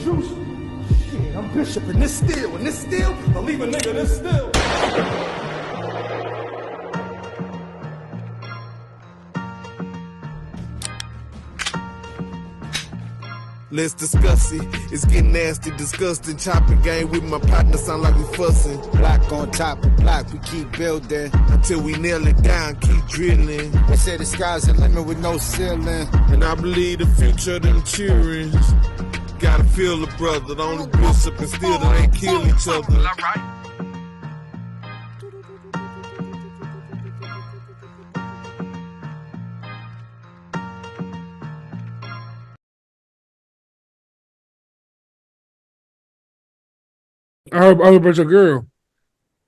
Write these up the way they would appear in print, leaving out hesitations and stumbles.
juice. Shit, I'm Bishop and this still, I'll leave a nigga this still. Let's discuss it. It's getting nasty, disgusting. Chopping game with my partner, sound like we fussing. Block on top of block, we keep building until we nail it down, keep drilling. They say the sky's the limit with no ceiling. And I believe the future of them cheering. Gotta feel the brother, the only bishop and still they ain't kill each other. I heard about your girl.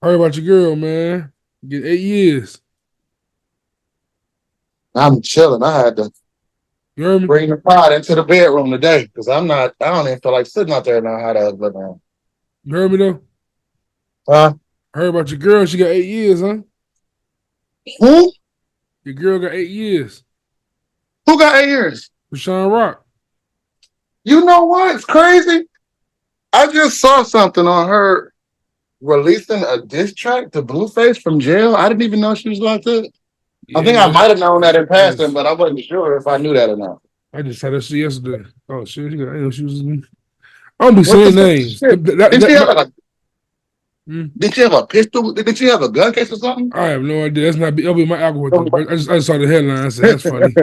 I heard about your girl, man. Get 8 years. I'm chilling. I had to bring the pot into the bedroom today because I don't even feel like sitting out there now. How that look now. You heard me though? Huh? I heard about your girl. She got 8 years, huh? Who? Your girl got 8 years. Who got 8 years? Rashawn Rock. You know what? It's crazy. I just saw something on her releasing a diss track to Blueface from jail. I didn't even know she was like that. Yeah, I think I might have known that in passing, but I wasn't sure if I knew that or not. I just had that shit yesterday. Oh shit! I know she was. I don't be saying names. Did she have a pistol? Did she have a gun case or something? I have no idea. That's not. That'll be my algorithm. I just saw the headline. I said that's funny.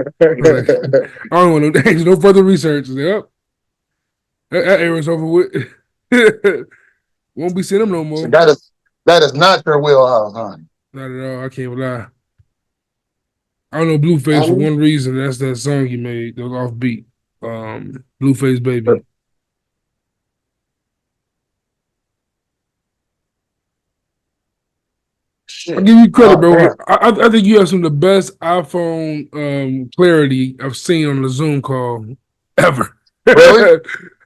I don't want no names. No further research. Yep. That era's over with. Won't be seeing them no more. So that is not your wheelhouse, huh? Not at all. I can't lie. I don't know Blueface for one reason. That's that song he made that was offbeat. Blueface Baby. Shit. I'll give you credit, bro. I think you have some of the best iPhone clarity I've seen on the Zoom call ever. Really?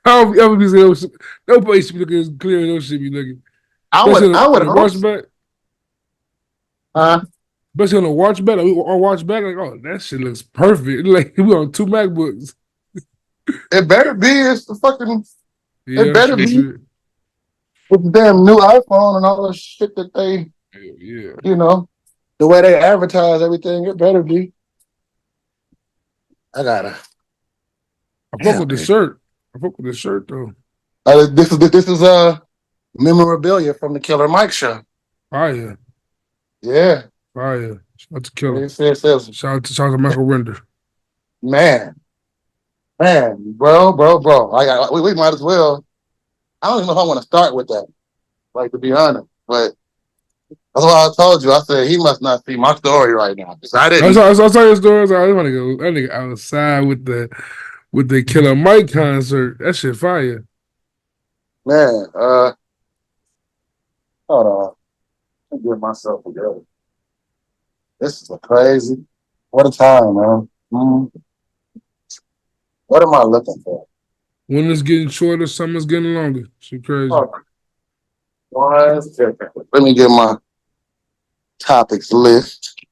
Nobody should be looking as clear as those should be looking. I would watch back. Huh? Especially on the watch back. On watch back, like, oh, that shit looks perfect. Like we on 2 MacBooks. It better be. It's the fucking. Yeah, it better be. Shit. With the damn new iPhone and all the shit that they. Yeah. You know, the way they advertise everything, it better be. I fuck with the shirt. I fuck with the shirt though. This is memorabilia from the Killer Mike show. Fire. Yeah. Fire. Shout out to Killer. Shout out to Michael Render. Man, bro. We might as well. I don't even know if I want to start with that. Like, to be honest, but that's why I told you. I said he must not see my story right now because I didn't. I saw your story. I want to go. That nigga outside with the Killer Mike concert. That shit fire. Man, hold on. I'm getting myself together. This is crazy. What a time, man. What am I looking for? Winter's getting shorter, summer's getting longer. Shit crazy. Let me get my topics list.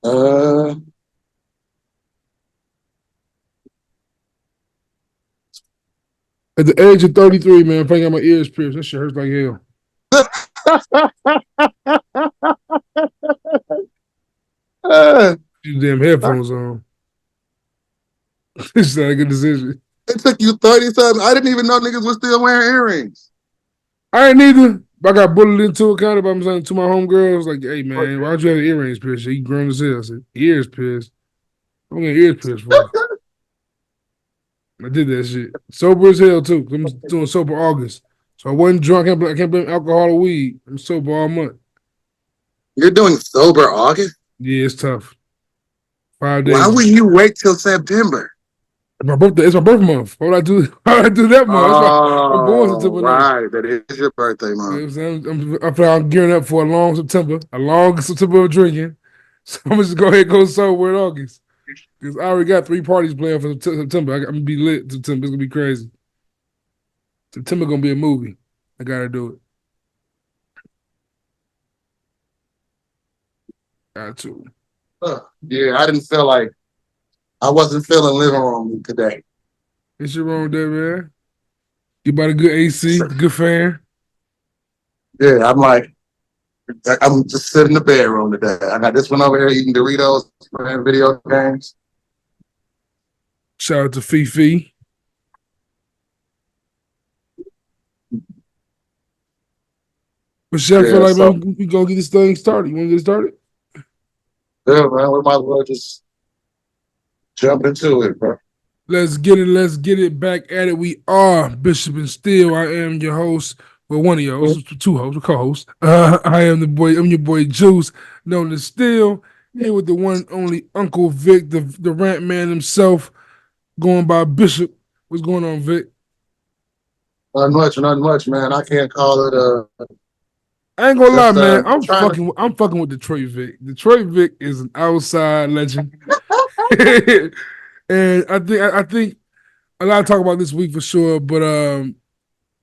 At the age of 33, man, if I got my ears pierced, that shit hurts like hell. You damn headphones on. It's not a good decision. It took you 30 something. I didn't even know niggas was still wearing earrings. I ain't either. I got bullied into it kind of. I'm saying to my homegirls, like, hey, man, why don't you have earrings pierced? You grown as hell. I said, ears pierced. I'm getting ears pierced for. I did that shit. Sober as hell, too. I'm doing sober August. So I wasn't drunk. I can't blame alcohol or weed. I'm sober all month. You're doing sober August? Yeah, it's tough. 5 days. Why would you wait till September? My birthday. It's my birth month. Why would I do that month? I'm born September 9th. Right, that is your birthday month. I'm gearing up for a long September of drinking. So I'm just go ahead and go sober in August. Because I already got 3 parties planned for September. I'm gonna be lit in September. It's gonna be crazy. September gonna be a movie. I gotta do it. Got to. Yeah, I didn't feel like I wasn't feeling living room today. Ain't shit wrong with that, man. You bought a good AC, good fan. Yeah, I'm just sitting in the bedroom today. I got this one over here eating Doritos, playing video games. Shout out to Fifi. But shit, I feel Yeah, like, so man, we gonna get this thing started. You wanna get it started? yeah, man, we might as well just jump into it, bro. Let's get it. Let's get it back at it. We are Bishop and Steel. I am your host. Well, one of your hosts, two hosts, co-hosts. I am the boy. I'm your boy Juice, known as Steel. Here with the one and only Uncle Vick, the rant man himself, going by Bishop. What's going on, Vic? Not much, man. I can't call it I ain't gonna lie, just man. I'm trying to. fucking with Detroit Vic. Detroit Vic is an outside legend, and I think a lot to talk about this week for sure. But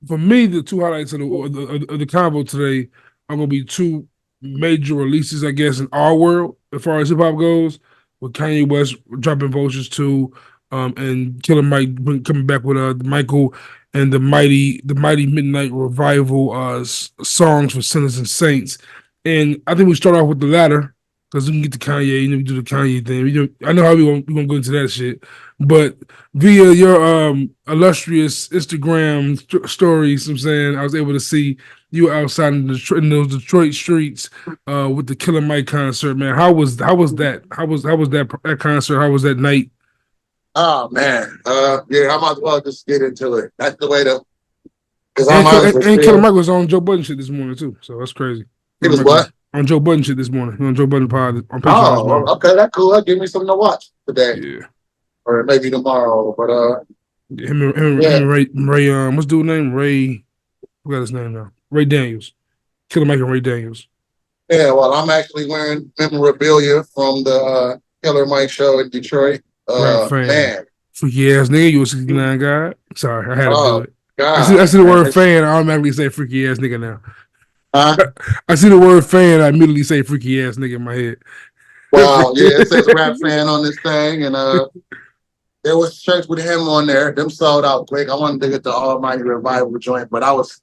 for me, the two highlights of the combo today are going to be two major releases, I guess, in our world as far as hip hop goes, with Kanye West dropping Vultures 2, and Killer Mike coming back with Michael and the mighty Midnight Revival songs for Sinners and Saints. And I think we start off with the latter because we can get to Kanye and then we do the Kanye thing. I know how we gonna go into that shit, but via your illustrious Instagram stories, I'm saying I was able to see you outside in those Detroit streets with the Killer Mike concert. Man, how was that? How was that concert? How was that night? Oh man, yeah, I might as well just get into it. That's the way to, because I'm And, honestly and Killer still. Mike was on Joe Budden shit this morning too, so that's crazy. It Killer was Mike was what? on Joe Budden shit this morning. On Joe Budden pod on Patreon this Oh, morning. okay, that's cool. That give me something to watch today, Yeah. or maybe tomorrow. But Him yeah, and Ray what's dude name? Ray, forgot his name now. Ray Daniels. Killer Mike and Ray Daniels. yeah. Well, I'm actually wearing memorabilia from the Killer Mike show in Detroit. Rap fan. Man, Freaky ass nigga, you a 69 guy? Sorry, I had to do oh it. I God, see the man, word fan, I automatically say freaky ass nigga now. huh? I see the word fan, I immediately say freaky ass nigga in my head. Well, yeah, it says rap fan on this thing, and there was shirts with him on there. Them sold out quick. I wanted to get the Almighty Revival joint, but I was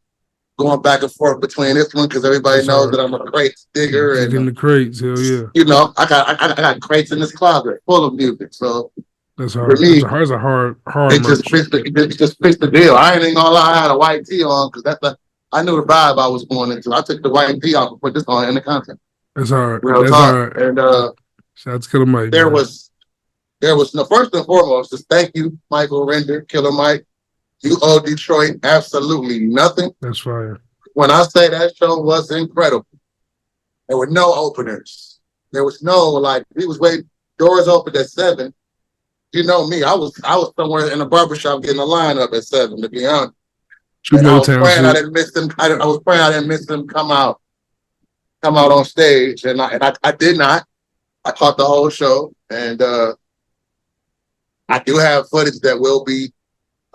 going back and forth between this one because everybody That's knows hard. that I'm a crate digger, Dig and in the crates, hell yeah. I got crates in this closet full of music. So That's for hard. me, That's a hard it just merch. fits the deal. I ain't even gonna lie, I had a white tee on because I knew the vibe I was going into. I took the white tee off and put this on in the content. That's hard. Real That's talk. hard. And Shout out to Killer Mike, there man. was no, first and foremost, just thank you, Michael Render, Killer Mike. You owe Detroit absolutely nothing. That's fire. When I say that show was incredible, there were no openers. There was no we was waiting. Doors opened at 7. You know me, I was somewhere in a barbershop getting a line up at 7. To be honest, True and I was Motown praying I shit. didn't miss them. I was praying I didn't miss them come out on stage, and I did not. I caught the whole show, and I do have footage that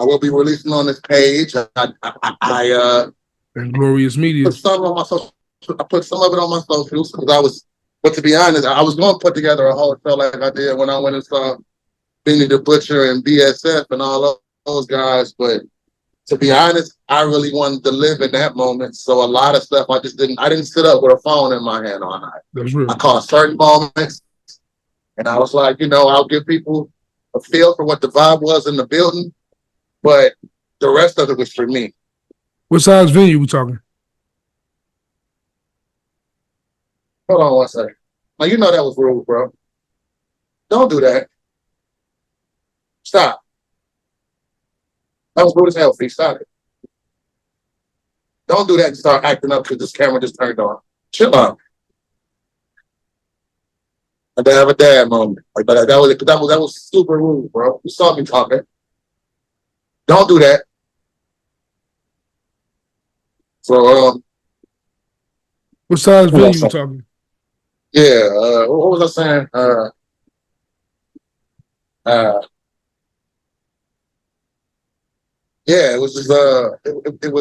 I will be releasing on this page. I And Glorious Media. put some on my social. I put some of it on my socials because I was. But to be honest, I was going to put together a whole show like I did when I went and saw Benny the Butcher and BSF and all those guys. But to be honest, I really wanted to live in that moment. So a lot of stuff I didn't sit up with a phone in my hand all night. That's real. I caught certain moments, and I was like, I'll give people a feel for what the vibe was in the building, but the rest of it was for me. What size venue we talking? Hold on one second. Now you know that was rude, bro. Don't do that. Stop. That was rude as hell, Fee. Stop it. Don't do that and start acting up because this camera just turned on. Chill out. I did have a dad moment. Like that was super rude, bro. You saw me talking. Don't do that. So What size venue we talking? yeah, what was I saying? Yeah, it was just it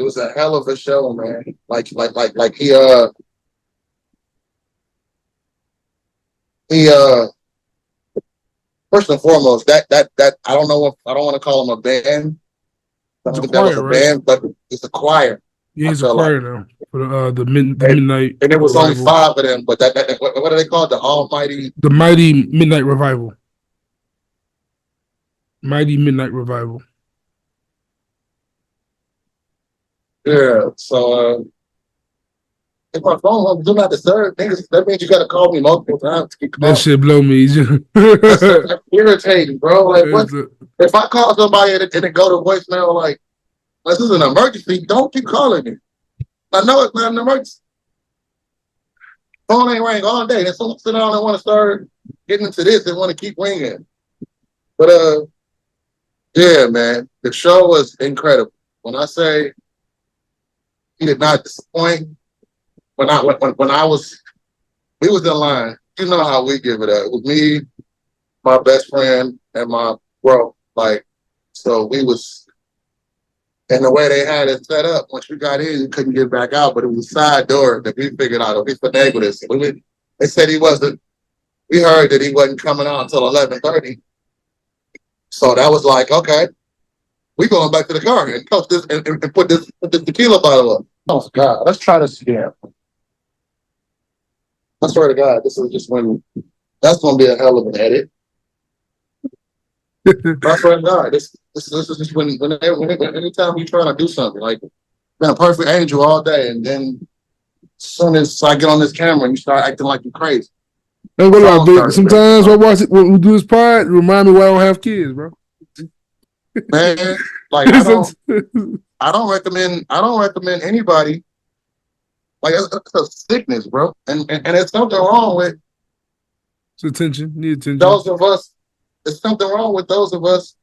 was a hell of a show, man. Like he first and foremost, that I don't know if I don't want to call them a band. I It's a think that was choir, a right? band, but it's a choir. Yeah, I he's a feel like. choir now for the midnight And there was only revival. 5 of them, but what do they call it? The Almighty. The Mighty Midnight Revival. Mighty Midnight Revival. Yeah. So if my phone won't do not disturb, niggas, that means you got to call me multiple times to keep That calling. shit blow me. That's irritating, bro. Like, what? If I call somebody and it go to voicemail, like, this is an emergency, don't keep calling me. I know it's not an emergency. Phone ain't ring all day. Then someone sit down and want to start getting into this and want to keep ringing. But yeah, man, the show was incredible. When I say he did not disappoint, when I was we was in line, you know how we give it up. It was me, my best friend, and my bro. Like, so we was, and the way they had it set up, once you got in, you couldn't get back out, but it was a side door that we figured out. We finagled this. They said he wasn't, we heard that he wasn't coming out until 11:30. So that was like, okay, we going back to the car and coach this and put this tequila bottle up. Oh God, let's try this again. I swear to God, this is just when that's gonna be a hell of an edit. I swear to God, this is just when anytime you trying to do something, like been a perfect angel all day, and then as soon as I get on this camera and you start acting like you're crazy. Ain't gonna lie, Vick. Sometimes I watch it when we do this pod, it remind me why I don't have kids, bro. Man, like I don't recommend anybody. Like it's a sickness, bro, and there's something wrong with It's attention, need attention. those of us. There's something wrong with those of us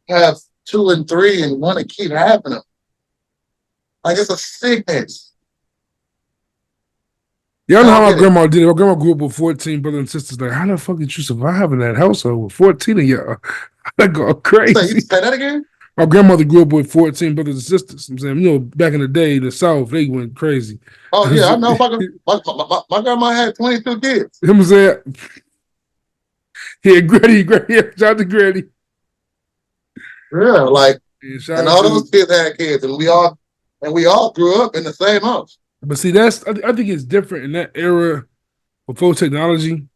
who have 2 and 3 and want to keep having them. Like it's a sickness. Y'all know how my grandma did it. My grandma grew up with 14 brothers and sisters. Like, how the fuck did you survive in that household with 14 of y'all? I go crazy. You say that again? My grandmother grew up with 14 brothers and sisters. I'm saying, you know, back in the day, the South, they went crazy. Oh yeah, I know. My grandma had 22 kids. I'm saying, yeah, Granny, shout out to Granny. Yeah, like, and all those kids had kids, and we all grew up in the same house. But see, I think it's different in that era before technology.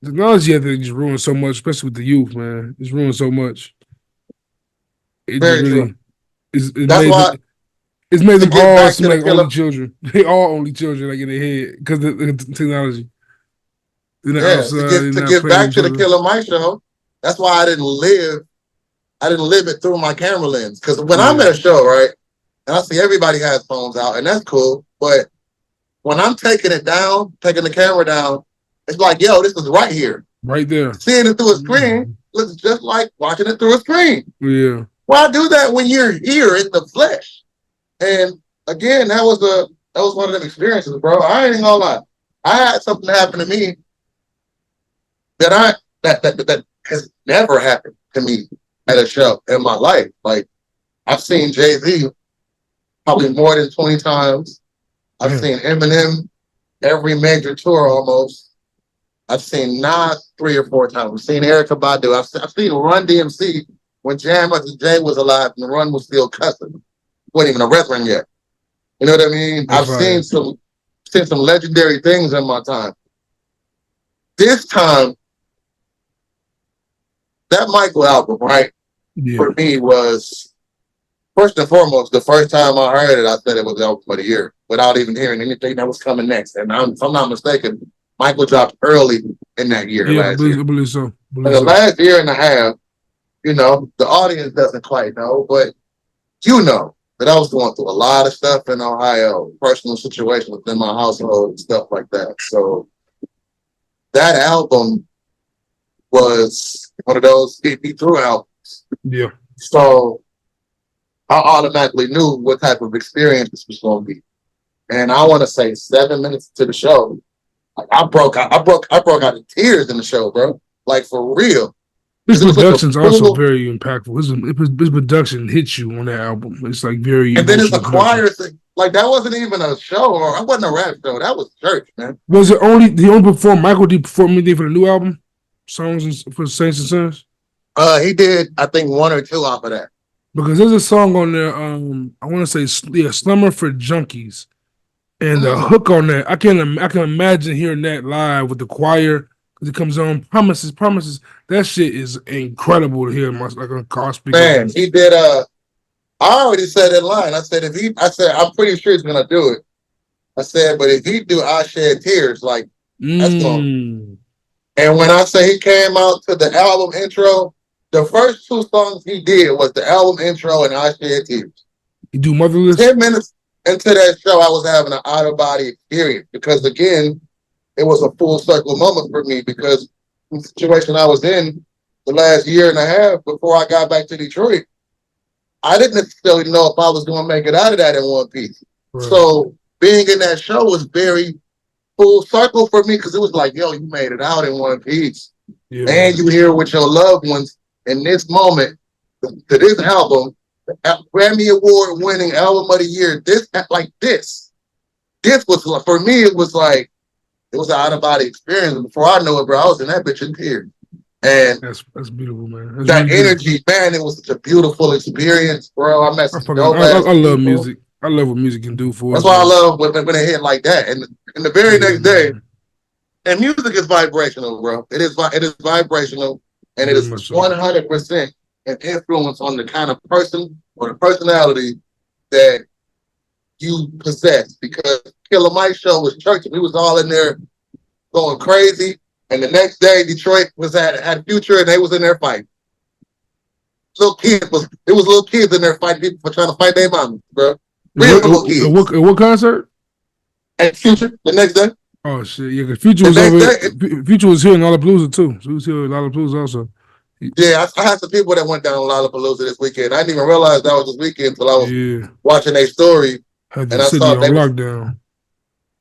Technology, I think, just ruined so much, especially with the youth, man. It's ruined so much. It's made them all seem like only children. They all only children, like in their head, because of the technology. To get back to the Killer Mike show, that's why I didn't live it through my camera lens. Because when I'm at a show, right, and I see everybody has phones out, and that's cool, but when I'm taking the camera down, it's like, yo, this is right here. Right there. Seeing it through a screen looks just like watching it through a screen. Yeah. Why do that when you're here in the flesh? And again, that was one of them experiences, bro. I ain't gonna lie. I had something happen to me that has never happened to me at a show in my life. Like, I've seen Jay-Z probably more than 20 times. I've seen Eminem every major tour almost. I've seen Nas 3 or 4 times. I've seen Erykah Badu. I've seen Run DMC when Jam Jay was alive and the Run was still cussing. Wasn't even a reverend yet. You know what I mean? I've seen some legendary things in my time. This time, that Michael album, right, for me was, first and foremost, the first time I heard it, I said it was the album of the year without even hearing anything that was coming next. And if I'm not mistaken, Michael dropped early in that year. Yeah, I believe so. The last year and a half, you know, the audience doesn't quite know, but you know that I was going through a lot of stuff in Ohio, personal situations within my household and stuff like that. So that album was one of those get me through albums. Yeah. So I automatically knew what type of experience this was going to be. And I want to say 7 minutes to the show, like I broke out in tears in the show, bro. Like for real. His production's also very impactful. His production hits you on that album. It's like very. And then it's a choir thing. Like that wasn't even a show, or it wasn't a rap show. That was church, man. Was it only perform? Michael did perform anything for the new album, songs for Saints and Sons? He did, I think, one or two off of that. Because there's a song on there. I want to say, "Slumber for Junkies," and the hook on that. I can imagine hearing that live with the choir because it comes on. Promises, promises. That shit is incredible to hear. Like on car speaker. Man, he did. I already said in line. I said I'm pretty sure he's gonna do it. I said, but if he do, I shed tears. Like that's going. And when I say he came out to the album intro, the first two songs he did was the album intro and I Shed Tears. You do Motherless? 10 minutes into that show, I was having an out-of-body experience because, again, it was a full circle moment for me because the situation I was in the last year and a half before I got back to Detroit, I didn't necessarily know if I was going to make it out of that in one piece. Right. So being in that show was very full circle for me because it was like, yo, you made it out in one piece. Yeah. And you here with your loved ones in this moment to this album, Grammy Award winning album of the year. This was for me. It was like it was an out of body experience. And before I know it, bro, I was in that bitch in tears. And that's beautiful, man. That's that really energy, man. It was such a beautiful experience, bro. I met some dope ass I love music. I love what music can do for us. That's why I love when it hit like that. And the very next day, and music is vibrational, bro. It is vibrational, and it is 100% an influence on the kind of person or the personality that you possess. Because Killer Mike's show was church, and we was all in there going crazy. And the next day, Detroit was had Future, and they was in there fighting. Little kids in there fighting people for trying to fight their moms, bro. What concert? At Future the next day. Oh shit! Yeah, because Future was over. Future was here in Lollapalooza too. So he was here in Lollapalooza also. Yeah, I had some people that went down to Lollapalooza this weekend. I didn't even realize that was this weekend until I was watching their story. Had the city on lockdown.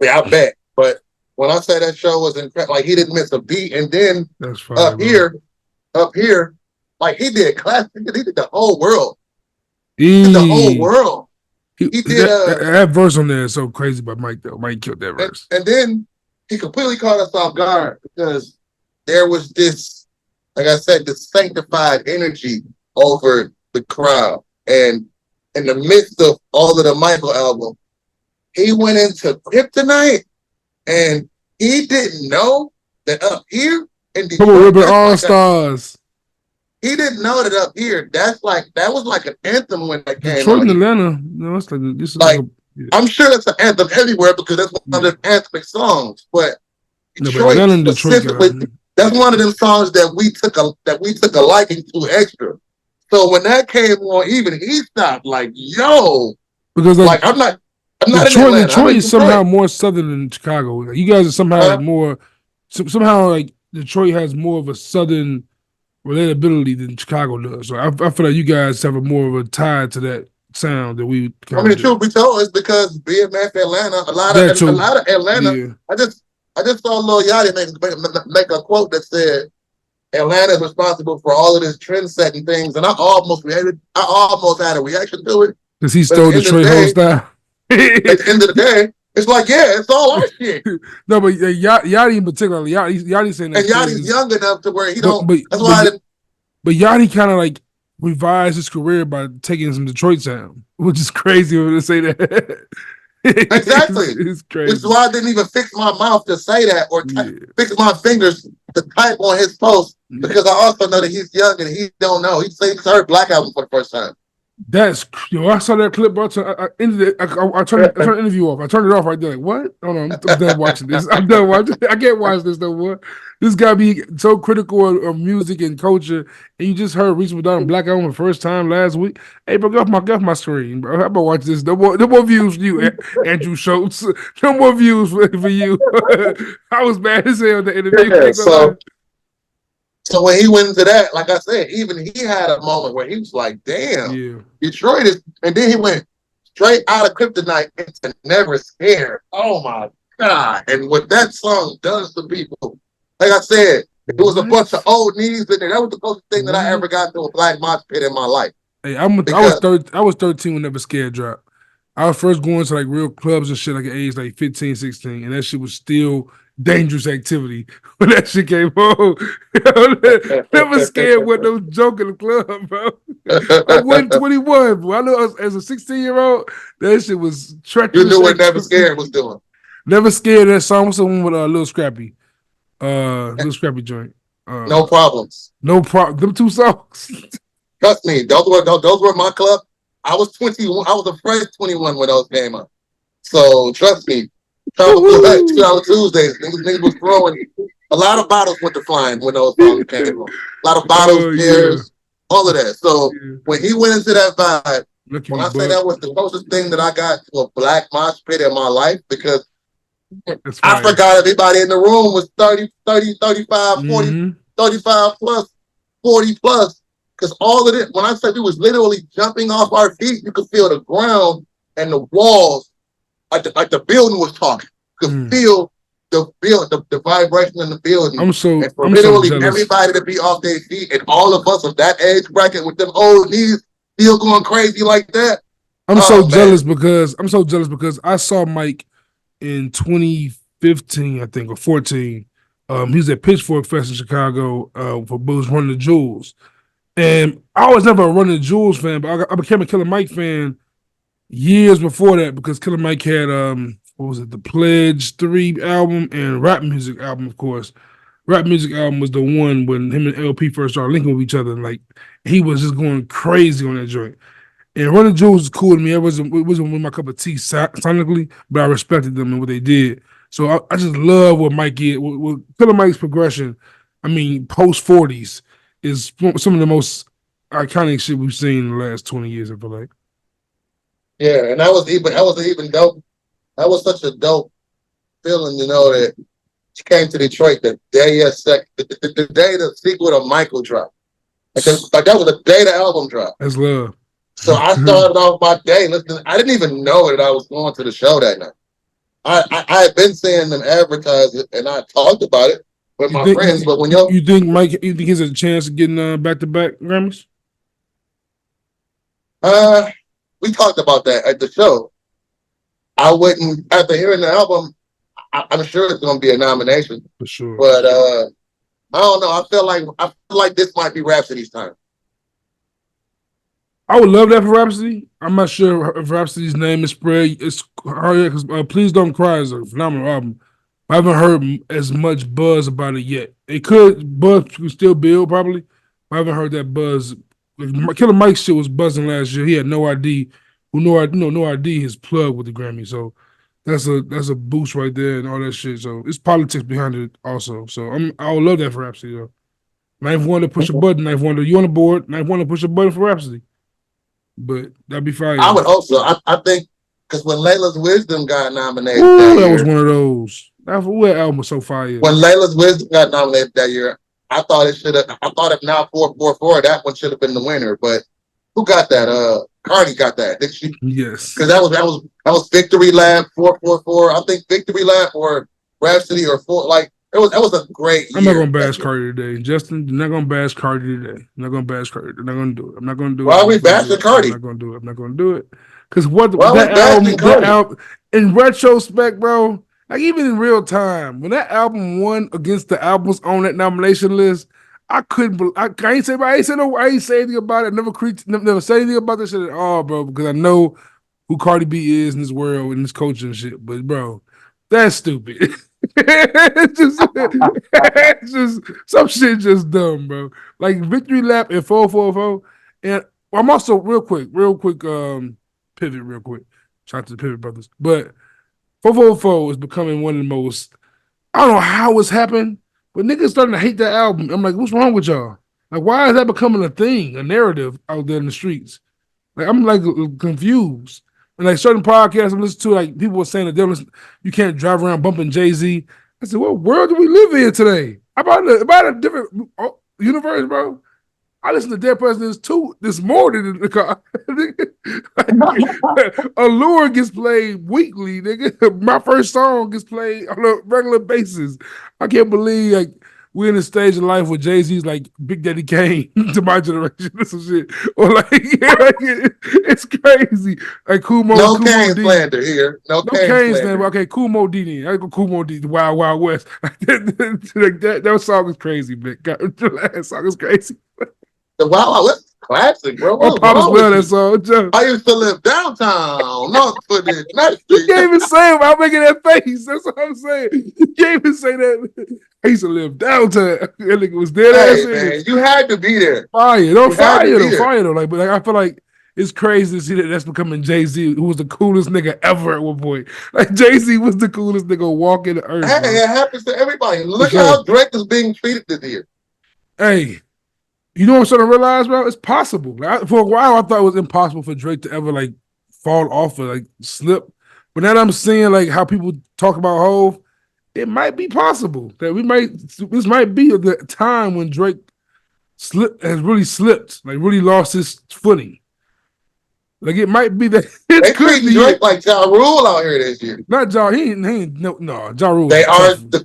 Yeah, I bet. But when I say that show was incredible, like he didn't miss a beat, and then up here, like he did classic. He did the whole world. He did the whole world. He did that verse on there is so crazy by Mike though. Mike killed that verse. And then he completely caught us off guard because there was this, like I said, this sanctified energy over the crowd. And in the midst of all of the Michael album, he went into Kryptonite and he didn't know that up here in Detroit, All Stars. He didn't know that up here. That was like an anthem when that came out. Detroit and Atlanta, no, it's like I'm sure that's an anthem everywhere because that's one of the anthemic songs. But Detroit specifically, that's one of them songs that we took a liking to extra. So when that came on, even he stopped like, yo, because like I'm not Detroit is somehow more southern than Chicago. Like, you guys are somehow somehow like Detroit has more of a southern relatability than Chicago does. So I feel like you guys have a more of a tie to that sound that we. The truth be told, is because BMF Atlanta, a lot of Atlanta. Yeah. I just saw Lil Yachty make a quote that said Atlanta is responsible for all of this trend setting things, and I almost had a reaction to it because he stole Detroit whole style. At the end of the day, it's like, yeah, it's all our shit. No, but Yachty in particular, Yachty saying that. And Yachty's young enough to where he don't. That's why I didn't. But Yachty kind of like revised his career by taking some Detroit sound, which is crazy to say that. Exactly. It's crazy. It's why I didn't even fix my mouth to say that or fix my fingers to type on his post because I also know that he's young and he don't know. He heard Black Album for the first time. I saw that clip, bro. I turned the interview off. I turned it off right there. Like, what? Oh no, I'm done watching this. I'm done watching. I can't watch this no more. This guy be so critical of music and culture, and you just heard Reasonable Doubt and Black Album the first time last week. Hey, bro, get off my screen, bro. How about watch this? No more views for you, Andrew Schultz. No more views for you. I was mad as hell at the interview. Yeah, so when he went into that, like I said, even he had a moment where he was like, damn, Detroit is, and then he went straight out of Kryptonite into Never Scared. Oh my God. And what that song does to people, like I said, it was a bunch of old knees in there. That was the closest thing that I ever got to a black mosh pit in my life. Hey, I was 13 when Never Scared dropped. I was first going to like real clubs and shit like at age like 15, 16, and that shit was still dangerous activity when that shit came home. Never scared with no joke in the club, bro. I wasn't 21, bro. I know as a 16-year-old, that shit was You treacherous knew what Never activity. Scared was doing. Never scared of that song. What's the one with Lil Scrappy? Lil Scrappy joint. No problems. No problem. Them two songs. Trust me, those were my club. I was 21. I was the first 21 when those came out. So trust me, Tropical Back 2 Hour Tuesdays, niggas was throwing a lot of bottles went to flying when those songs came on. A lot of bottles, beers, all of that. So when he went into that vibe, when I say that was the closest thing that I got to a black mosh pit in my life, because I forgot everybody in the room was 30, 35, 40, 35 plus, 40 plus. Because all of it, when I said we was literally jumping off our feet, you could feel the ground and the walls, like the building was talking. You could feel the vibration in the building. I'm so jealous. Everybody to be off their feet, and all of us of that age bracket with them old knees still going crazy like that. I'm so jealous because I saw Mike in 2015, I think, or 14. He was at Pitchfork Fest in Chicago for Booze Run the Jewels. And I was never a Run the Jewels fan, but I became a Killer Mike fan years before that because Killer Mike had what was it, the Pledge 3 album and Rap Music album, of course. Rap Music album was the one when him and LP first started linking with each other, and like he was just going crazy on that joint. And Run the Jewels was cool to me. It wasn't my cup of tea sonically, but I respected them and what they did. So I just love what Mike did. With Killer Mike's progression, I mean, post 40s is some of the most iconic shit we've seen in the last 20 years, I feel like. Yeah, and that was even dope. That was such a dope feeling, you know, that she came to Detroit the day the day the sequel to Michael dropped. Like that was the day the album dropped. That's love. So I started off my day listening. I didn't even know that I was going to the show that night. I had been seeing them advertise it, and I talked about it with my friends. But when you think Mike, you think he's a chance of getting back-to-back Grammys? We talked about that at the show. I wouldn't, after hearing the album, I'm sure it's going to be a nomination for sure. But I don't know. I feel like this might be Rhapsody's time. I would love that for Rhapsody. I'm not sure if Rhapsody's name is spread. It's hard because Please Don't Cry is a phenomenal album. I haven't heard as much buzz about it yet. Buzz could still build probably. I haven't heard that buzz. Killer Mike's shit was buzzing last year. He had no ID. No ID his plug with the Grammy. So that's a boost right there and all that shit. So it's politics behind it also. So I would love that for Rhapsody though. Ninth Wonder push a button. Ninth Wonder, you on the board? Ninth Wonder push a button for Rhapsody. But that'd be fire. I would hope so. I think because when Layla's Wisdom got nominated, that was one of those. That album was so fire. When Layla's Wisdom got nominated that year, I thought it should have. I thought if now 444, that one should have been the winner. But who got that? Cardi got that. Did she? Yes. Because that was Victory Lap 444. I think Victory Lap or Rhapsody or four. Like that was a great year. I'm not gonna bash Cardi today, Justin. I'm not gonna bash Cardi today. I'm not gonna bash Cardi. I'm not gonna do it. I'm not gonna do it. Why are we bashing Cardi? I'm not gonna do it. I'm not gonna do it. Because that album, in retrospect, bro, like even in real time, when that album won against the albums on that nomination list, I couldn't. I ain't say anything about it. Never say anything about this shit at all, bro. Because I know who Cardi B is in this world and this culture and shit. But bro, that's stupid. it's just some shit just dumb, bro. Like Victory Lap and 444. And I'm also real quick, pivot real quick. Shout out to the Pivot Brothers. But 444 is becoming one of the most, I don't know how it's happened, but niggas starting to hate that album. I'm like, what's wrong with y'all? Like, why is that becoming a thing, a narrative out there in the streets? Like, I'm like confused. And like certain podcasts I'm listening to, like people were saying that you can't drive around bumping Jay-Z. I said, what world do we live in today? About a different universe, bro? I listen to Dead Presidents 2 this morning in the car. Allure gets played weekly, nigga. My first song gets played on a regular basis. I can't believe like we're in a stage of life where Jay-Z's like Big Daddy Kane to my generation or some shit. Or like, yeah, like it's crazy. Like No Kumo Kane D. slander here. No No Kane Kane's name. slander. Okay, Kumo D. I go Kumo D. The Wild Wild West. Like that song is crazy, man. That song is crazy. The Wow, that's classic, bro. My What's pops wrong with love that you? song. Joe. I used to live downtown, North Footage, Next You Street. can't even say it without making that face. That's what I'm saying. You can't even say that. I used to live downtown. That nigga was dead ass Hey, serious. man, you had to be there. Fire. Don't You had to fire be though. there. Fire though. Like, but like, I feel like it's crazy to see that that's becoming Jay-Z, who was the coolest nigga ever at one point. Like Jay-Z was the coolest nigga walking the earth. Hey, Bro. it happens to everybody. Look sure. at how Drake is being treated this year. Hey, you know what I'm starting to realize, bro? It's possible. Like, for a while, I thought it was impossible for Drake to ever like fall off or like slip. But now that I'm seeing like how people talk about Hove, it might be possible that this might be the time when Drake has really slipped, like really lost his footing. Like it might be that They it could treat be Drake it. like Ja Rule out here this year. Not Ja. He ain't no Ja Rule. They are Tough. the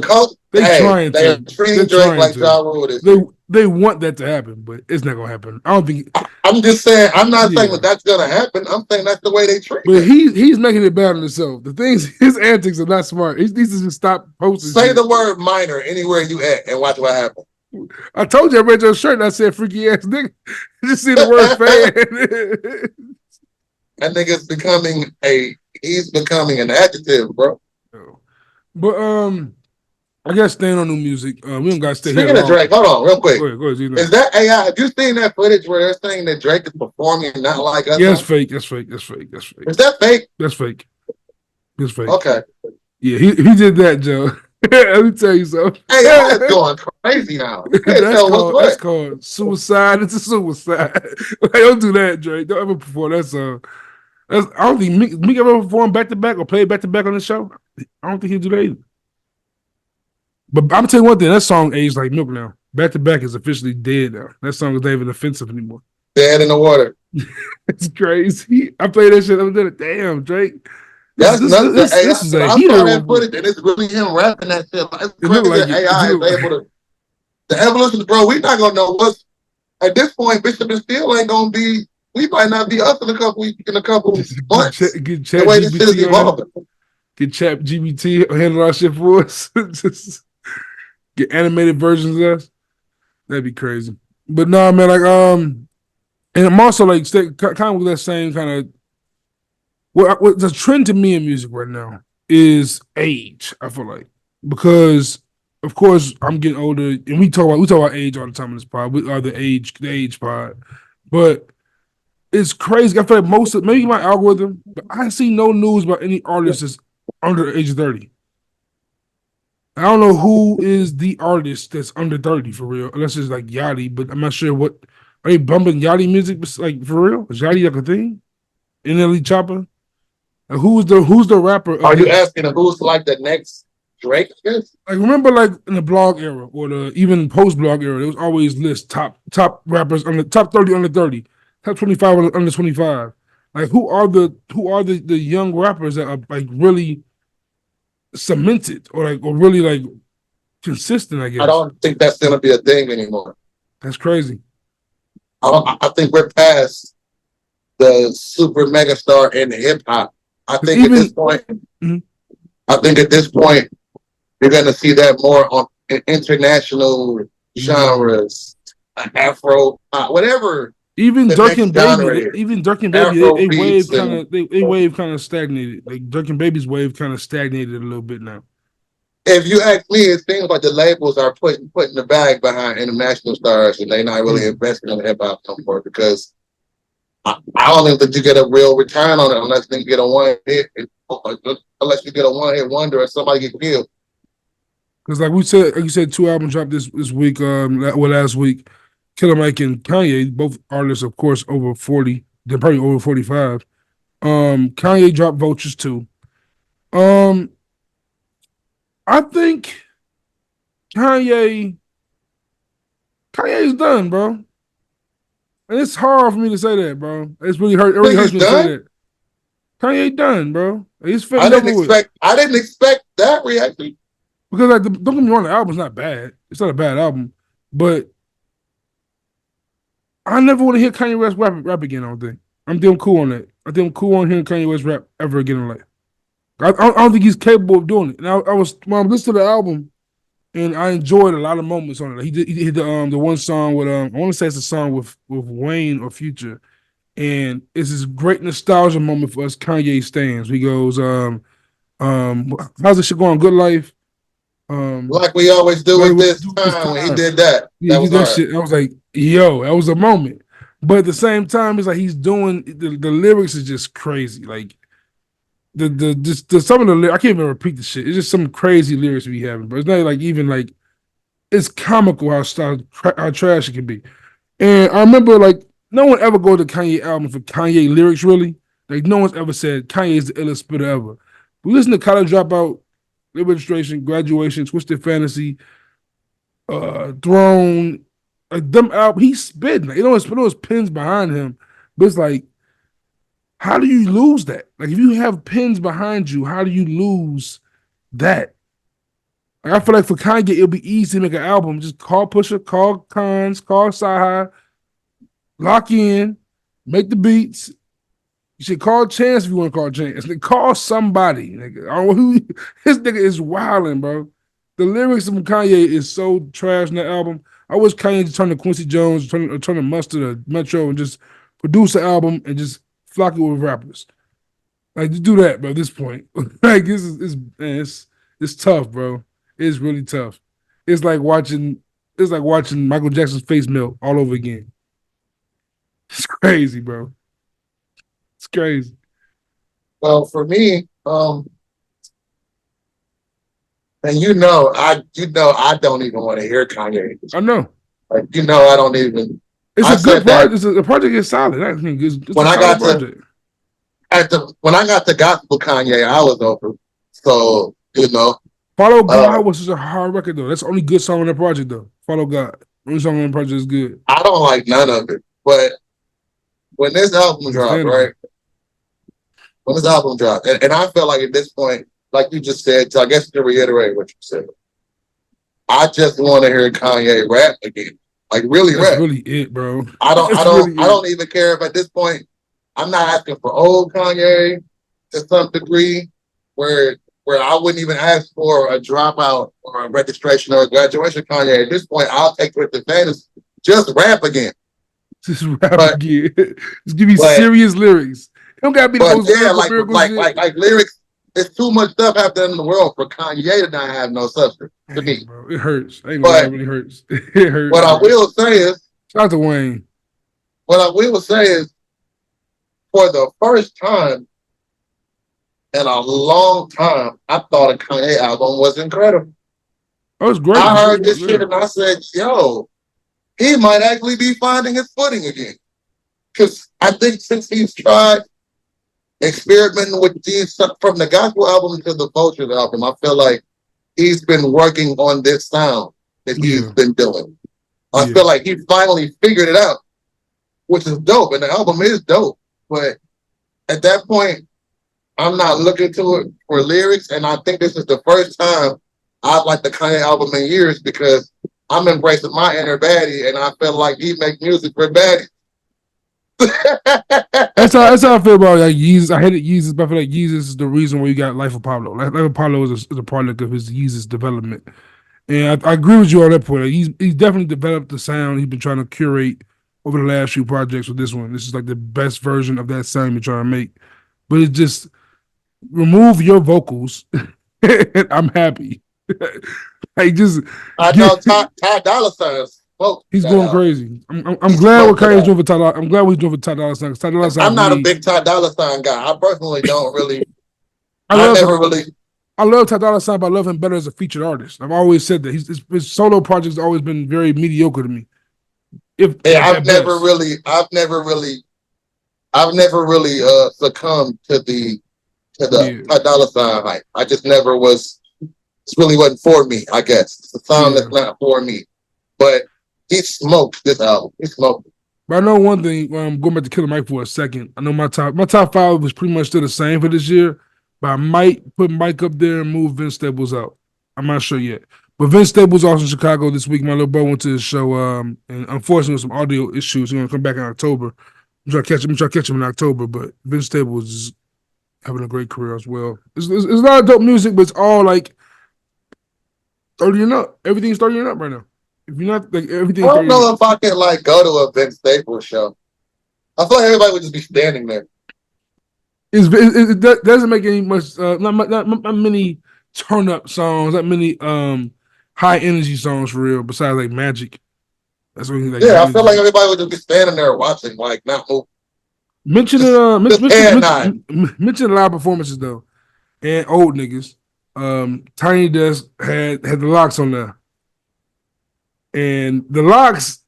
coach. They Hey, trying they are to. treating They're Drake trying like to. Ja Rule this year. They want that to happen, but it's not gonna happen. I don't think. I'm just saying. I'm not saying Yeah. that that's gonna happen. I'm saying that's the way they treat But him. he's making it bad on himself. The things, his antics are not smart. He needs to just stop posting. Say shit. the word minor anywhere you at and watch what happens. I told you I read your shirt and I said freaky ass nigga. Just see the word fan. That nigga's he's becoming an adjective, bro. But I guess staying on new music. We don't gotta stay Speaking here of Drake, hold on, real quick. Go ahead, Is that AI? Have you seen that footage where they're saying that Drake is performing not like us? Yeah, that's fake. That's fake. That's fake. That's fake. Is that fake? That's fake. That's fake. Okay. Yeah, he did that, Joe. Let me tell you something. AI is going crazy now. That's called suicide. It's a suicide. Like, don't do that, Drake. Don't ever perform that song. I don't think Meek ever perform back to back or play back to back on the show. I don't think he'll do that either. But I'm gonna tell you one thing: that song aged like milk now. Back to back is officially dead now. That song is not even offensive anymore. Dead in the water. It's crazy. I played that shit the other day. Damn, Drake. That's nuts. This is a I heater. saw that footage and it's really him rapping that shit. It's crazy that AI is able to. The evolution, bro. We're not gonna know what's at this point. Bishop and Steel ain't gonna be. We might not be us in a couple months. Get the way this shit is evolving. Get Chat GBT handle our shit for us. Just get animated versions of us. That'd be crazy. But no, man, like and I'm also like kind of with that same kind of what the trend to me in music right now is age. I feel like because of course I'm getting older, and we talk about age all the time in this pod. We are the age pod, but it's crazy. I feel like maybe my algorithm, but I see no news about any artist that's under the age of 30. I don't know who is the artist that's under 30 for real, unless it's like Yachty, but I'm not sure what are they bumping Yachty music like for real? Is Yachty like a thing? NLE Chopper? Like, who's the rapper? Are you asking who's like the next Drake? Like remember, like in the blog era or the even post blog era, there was always lists top rappers on the top 30 under 30, top 25 under 25. Like who are the young rappers that are like really cemented or really like consistent? I guess I don't think that's gonna be a thing anymore. That's crazy. I think we're past the super megastar in hip hop. I think at this point, you're going to see that more on international genres, Afro, whatever. Even Dirk and Baby, they wave kind of stagnated. Like Dirk and Baby's wave kind of stagnated a little bit now. If you ask me, it seems like the labels are putting the bag behind international stars, and they're not really investing in hip hop no more because I don't think that you get a real return on it unless you get a one hit, unless you get a one hit wonder or somebody get killed. Because like you said, 2 albums dropped this week. Last week, Killer Mike and Kanye, both artists, of course, over 40. They're probably over 45. Kanye dropped Vultures too. I think Kanye's done, bro. And it's hard for me to say that, bro. It's really hurt. It really hurts me to say that. Kanye done, bro. He's finished. I didn't expect that reaction. Because like, don't get me wrong, the album's not bad. It's not a bad album, but I never want to hear Kanye West rap again. I don't think. I'm damn cool on that. I think I'm cool on hearing Kanye West rap ever again in life. I don't think he's capable of doing it. And I was when I listened to the album, and I enjoyed a lot of moments on it. Like he did the one song with I want to say it's a song with Wayne or Future, and it's this great nostalgia moment for us Kanye stands. He goes, how's this shit going? Good life. Like we always do at this time when he did that. Yeah, That was that hard. shit. I was like, yo, that was a moment. But at the same time, it's like he's doing the lyrics is just crazy. Like the some of the I can't even repeat the shit. It's just some crazy lyrics we having, but it's not like even like it's comical how trash it can be. And I remember like no one ever go to Kanye album for Kanye lyrics really. Like no one's ever said Kanye is the illest spitter ever. We listen to College Dropout, Registration, Graduation, Twisted Fantasy, Throne, like them album. He's spitting. Like, those pins behind him, but it's like, how do you lose that? Like if you have pins behind you, how do you lose that? Like, I feel like for Kanye, it'll be easy to make an album. Just call Pusha, call Cons, call Sci-Hi, lock in, make the beats. You should call Chance if you want to call Chance. Like, call somebody. Nigga. I don't know who this nigga is wilding, bro. The lyrics from Kanye is so trash in that album. I wish Kanye just turn to Quincy Jones, turn to Mustard or Metro and just produce an album and just flock it with rappers. Like, just do that, bro, at this point. Like, it's tough, bro. It's really tough. It's like watching Michael Jackson's face melt all over again. It's crazy, bro. It's crazy. Well, for me, and I don't even want to hear Kanye. I know. Like I don't even. It's I a good said that project. The project is solid. I think it's when a I got solid project. when I got to gospel Kanye, I was over. So Follow God was such a hard record though. That's the only good song on that project though. Follow God. The only song on the project is good. I don't like none of it. But when this album dropped, right? When this album dropped, and I felt like at this point, like you just said, so I guess to reiterate what you said, I just want to hear Kanye rap again. Like really That's rap. really it, bro. I don't even care if at this point I'm not asking for old Kanye to some degree where I wouldn't even ask for a dropout or a registration or a graduation Kanye. At this point, I'll take with the fantasy. Just rap again. Just rap again. Just give me serious lyrics. It don't gotta be the most like lyrics. There's too much stuff happening in the world for Kanye to not have no substance. To me, bro, it hurts. I ain't gonna lie, it really hurts. It hurts. What I will say is, shout out to Wayne. What I will say is, for the first time in a long time, I thought a Kanye album was incredible. Oh, it's great. I heard this shit and I said, yo, he might actually be finding his footing again. Because I think since he's tried experimenting with these from the gospel album to the Vultures album, I feel like he's been working on this sound that he's been doing. I feel like he finally figured it out, which is dope. And the album is dope. But at that point, I'm not looking to it for lyrics. And I think this is the first time I've liked the Kanye album in years because I'm embracing my inner baddie and I feel like he make music for baddies. That's how I feel about like Yeezus. I hated Yeezus, but I feel like Yeezus is the reason why you got Life of Pablo. Life of Pablo is a product of his Yeezus development. And I agree with you on that point. Like, he's definitely developed the sound he's been trying to curate over the last few projects with this one. This is like the best version of that sound you're trying to make. But it's just remove your vocals and I'm happy. Like just I know Ty Dolla Sign's. He's going crazy. I'm glad what Kanye's doing for Ty. I'm glad what he's doing for Ty Dolla Sign. Ty Dolla Sign. I'm not a big Ty Dolla Sign guy. I personally don't really. I love Ty Dolla Sign, but I love him better as a featured artist. I've always said that his solo projects have always been very mediocre to me. I've never really succumbed to the Ty Dolla Sign hype. I just never was. This really wasn't for me. I guess it's a sound that's not for me, but. He smoked this album. He smoked it. But I know one thing. Going back to Killer Mike for a second. I know my top five was pretty much still the same for this year. But I might put Mike up there and move Vince Staples out. I'm not sure yet. But Vince Staples also in Chicago this week. My little bro went to his show, and unfortunately, with some audio issues, he's gonna come back in October. I'm trying to catch him in October. But Vince Staples is having a great career as well. It's a lot of dope music, but it's all like 30 and up. Everything's 30 and up right now. If you're not like I everything's don't 30 and know up. if I can like go to a Vince Staples show. I feel like everybody would just be standing there. It doesn't make any much not many turn up songs, not many high energy songs for real. Besides like Magic, that's what like. Yeah, I feel like everybody would just be standing there watching, like not move. Mention live performances though, and old niggas. Tiny Desk had the Locks on there, and the Locks,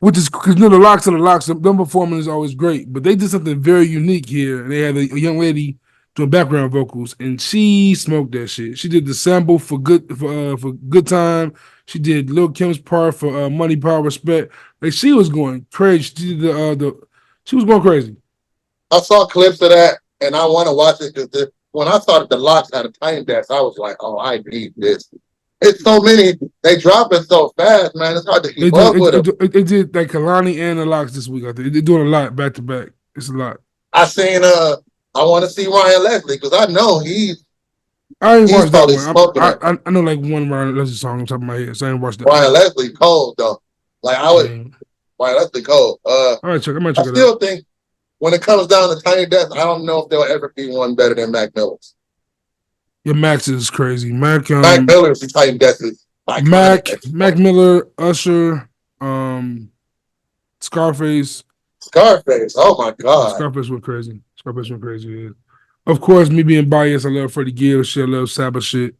which is because the Locks are the Locks. Them performing is always great, but they did something very unique here, and they had a young lady doing background vocals, and she smoked that shit. She did the sample for Good Time. She did Lil Kim's part for Money, Power, Respect. Like she was going crazy. She did she was going crazy. I saw clips of that, and I want to watch it because when I saw that the Locks had a Tiny Desk, I was like, "Oh, I need this." It's so many. They drop it so fast, man. It's hard to keep up with them. They did like Kalani and the Locks this week. I think they're doing a lot back to back. It's a lot. I seen. I want to see Ryan Leslie because I know I ain't watched that one. I know like one Ryan Leslie song on top of my head, so I ain't watched that. Ryan Leslie cold though. Like I would. Ryan Leslie cold. I might check it out. I still think when it comes down to Tiny Desk, I don't know if there'll ever be one better than Mac Miller's. Yeah, Max is crazy. Mac Miller's Tiny Desk is like Mac Miller, Usher, Scarface. Oh my God. Scarface went crazy. Yeah. Of course, me being biased, I love Freddie Gibbs shit. I love Sabbath shit.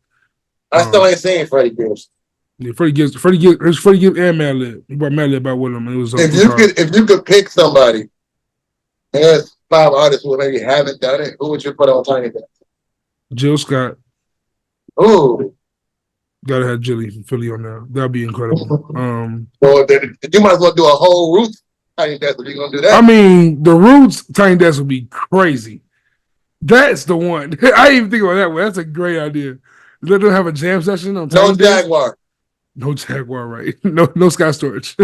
I still ain't seen Freddie Gibbs. Yeah, Freddie Gibbs and Madlib. He brought Madlib out with him, and it was. If you could pick somebody, and there's 5 artists who maybe haven't done it, who would you put on Tiny Desk? Jill Scott. Ooh. Gotta have Jilly from Philly on there. That'd be incredible. Well, then you might as well do a whole Roots Tiny Desk if you're gonna do that. I mean, the Roots Tiny Desk would be crazy. That's the one. I didn't even think about that one. That's a great idea. Let them have a jam session on Tiny Desk. Jaguar. No Jaguar, right? No Sky Storage.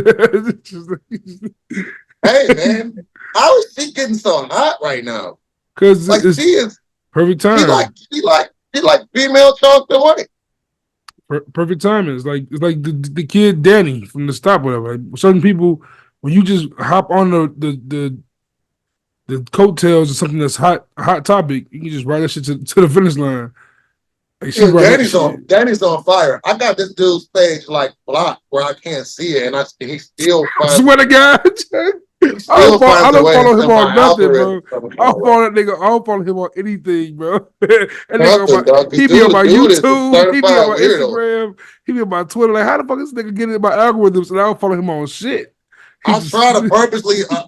Hey man, how is she getting so hot right now? Because like she is perfect time. She like female chocolate white. Perfect timing. It's like the kid Danny from the Stop, whatever. Like certain people, when you just hop on the coattails of something that's a hot topic, you can just ride that shit to the finish line. Like Danny's on fire. I got this dude's page like blocked where I can't see it, and he still finds. I swear to God. I don't follow him on nothing, bro. I don't follow that nigga. I don't follow him on anything, bro. He be on my YouTube. He be on my Instagram. He be on my Twitter. Like, how the fuck is this nigga getting in my algorithms and I don't follow him on shit? I try to purposely, I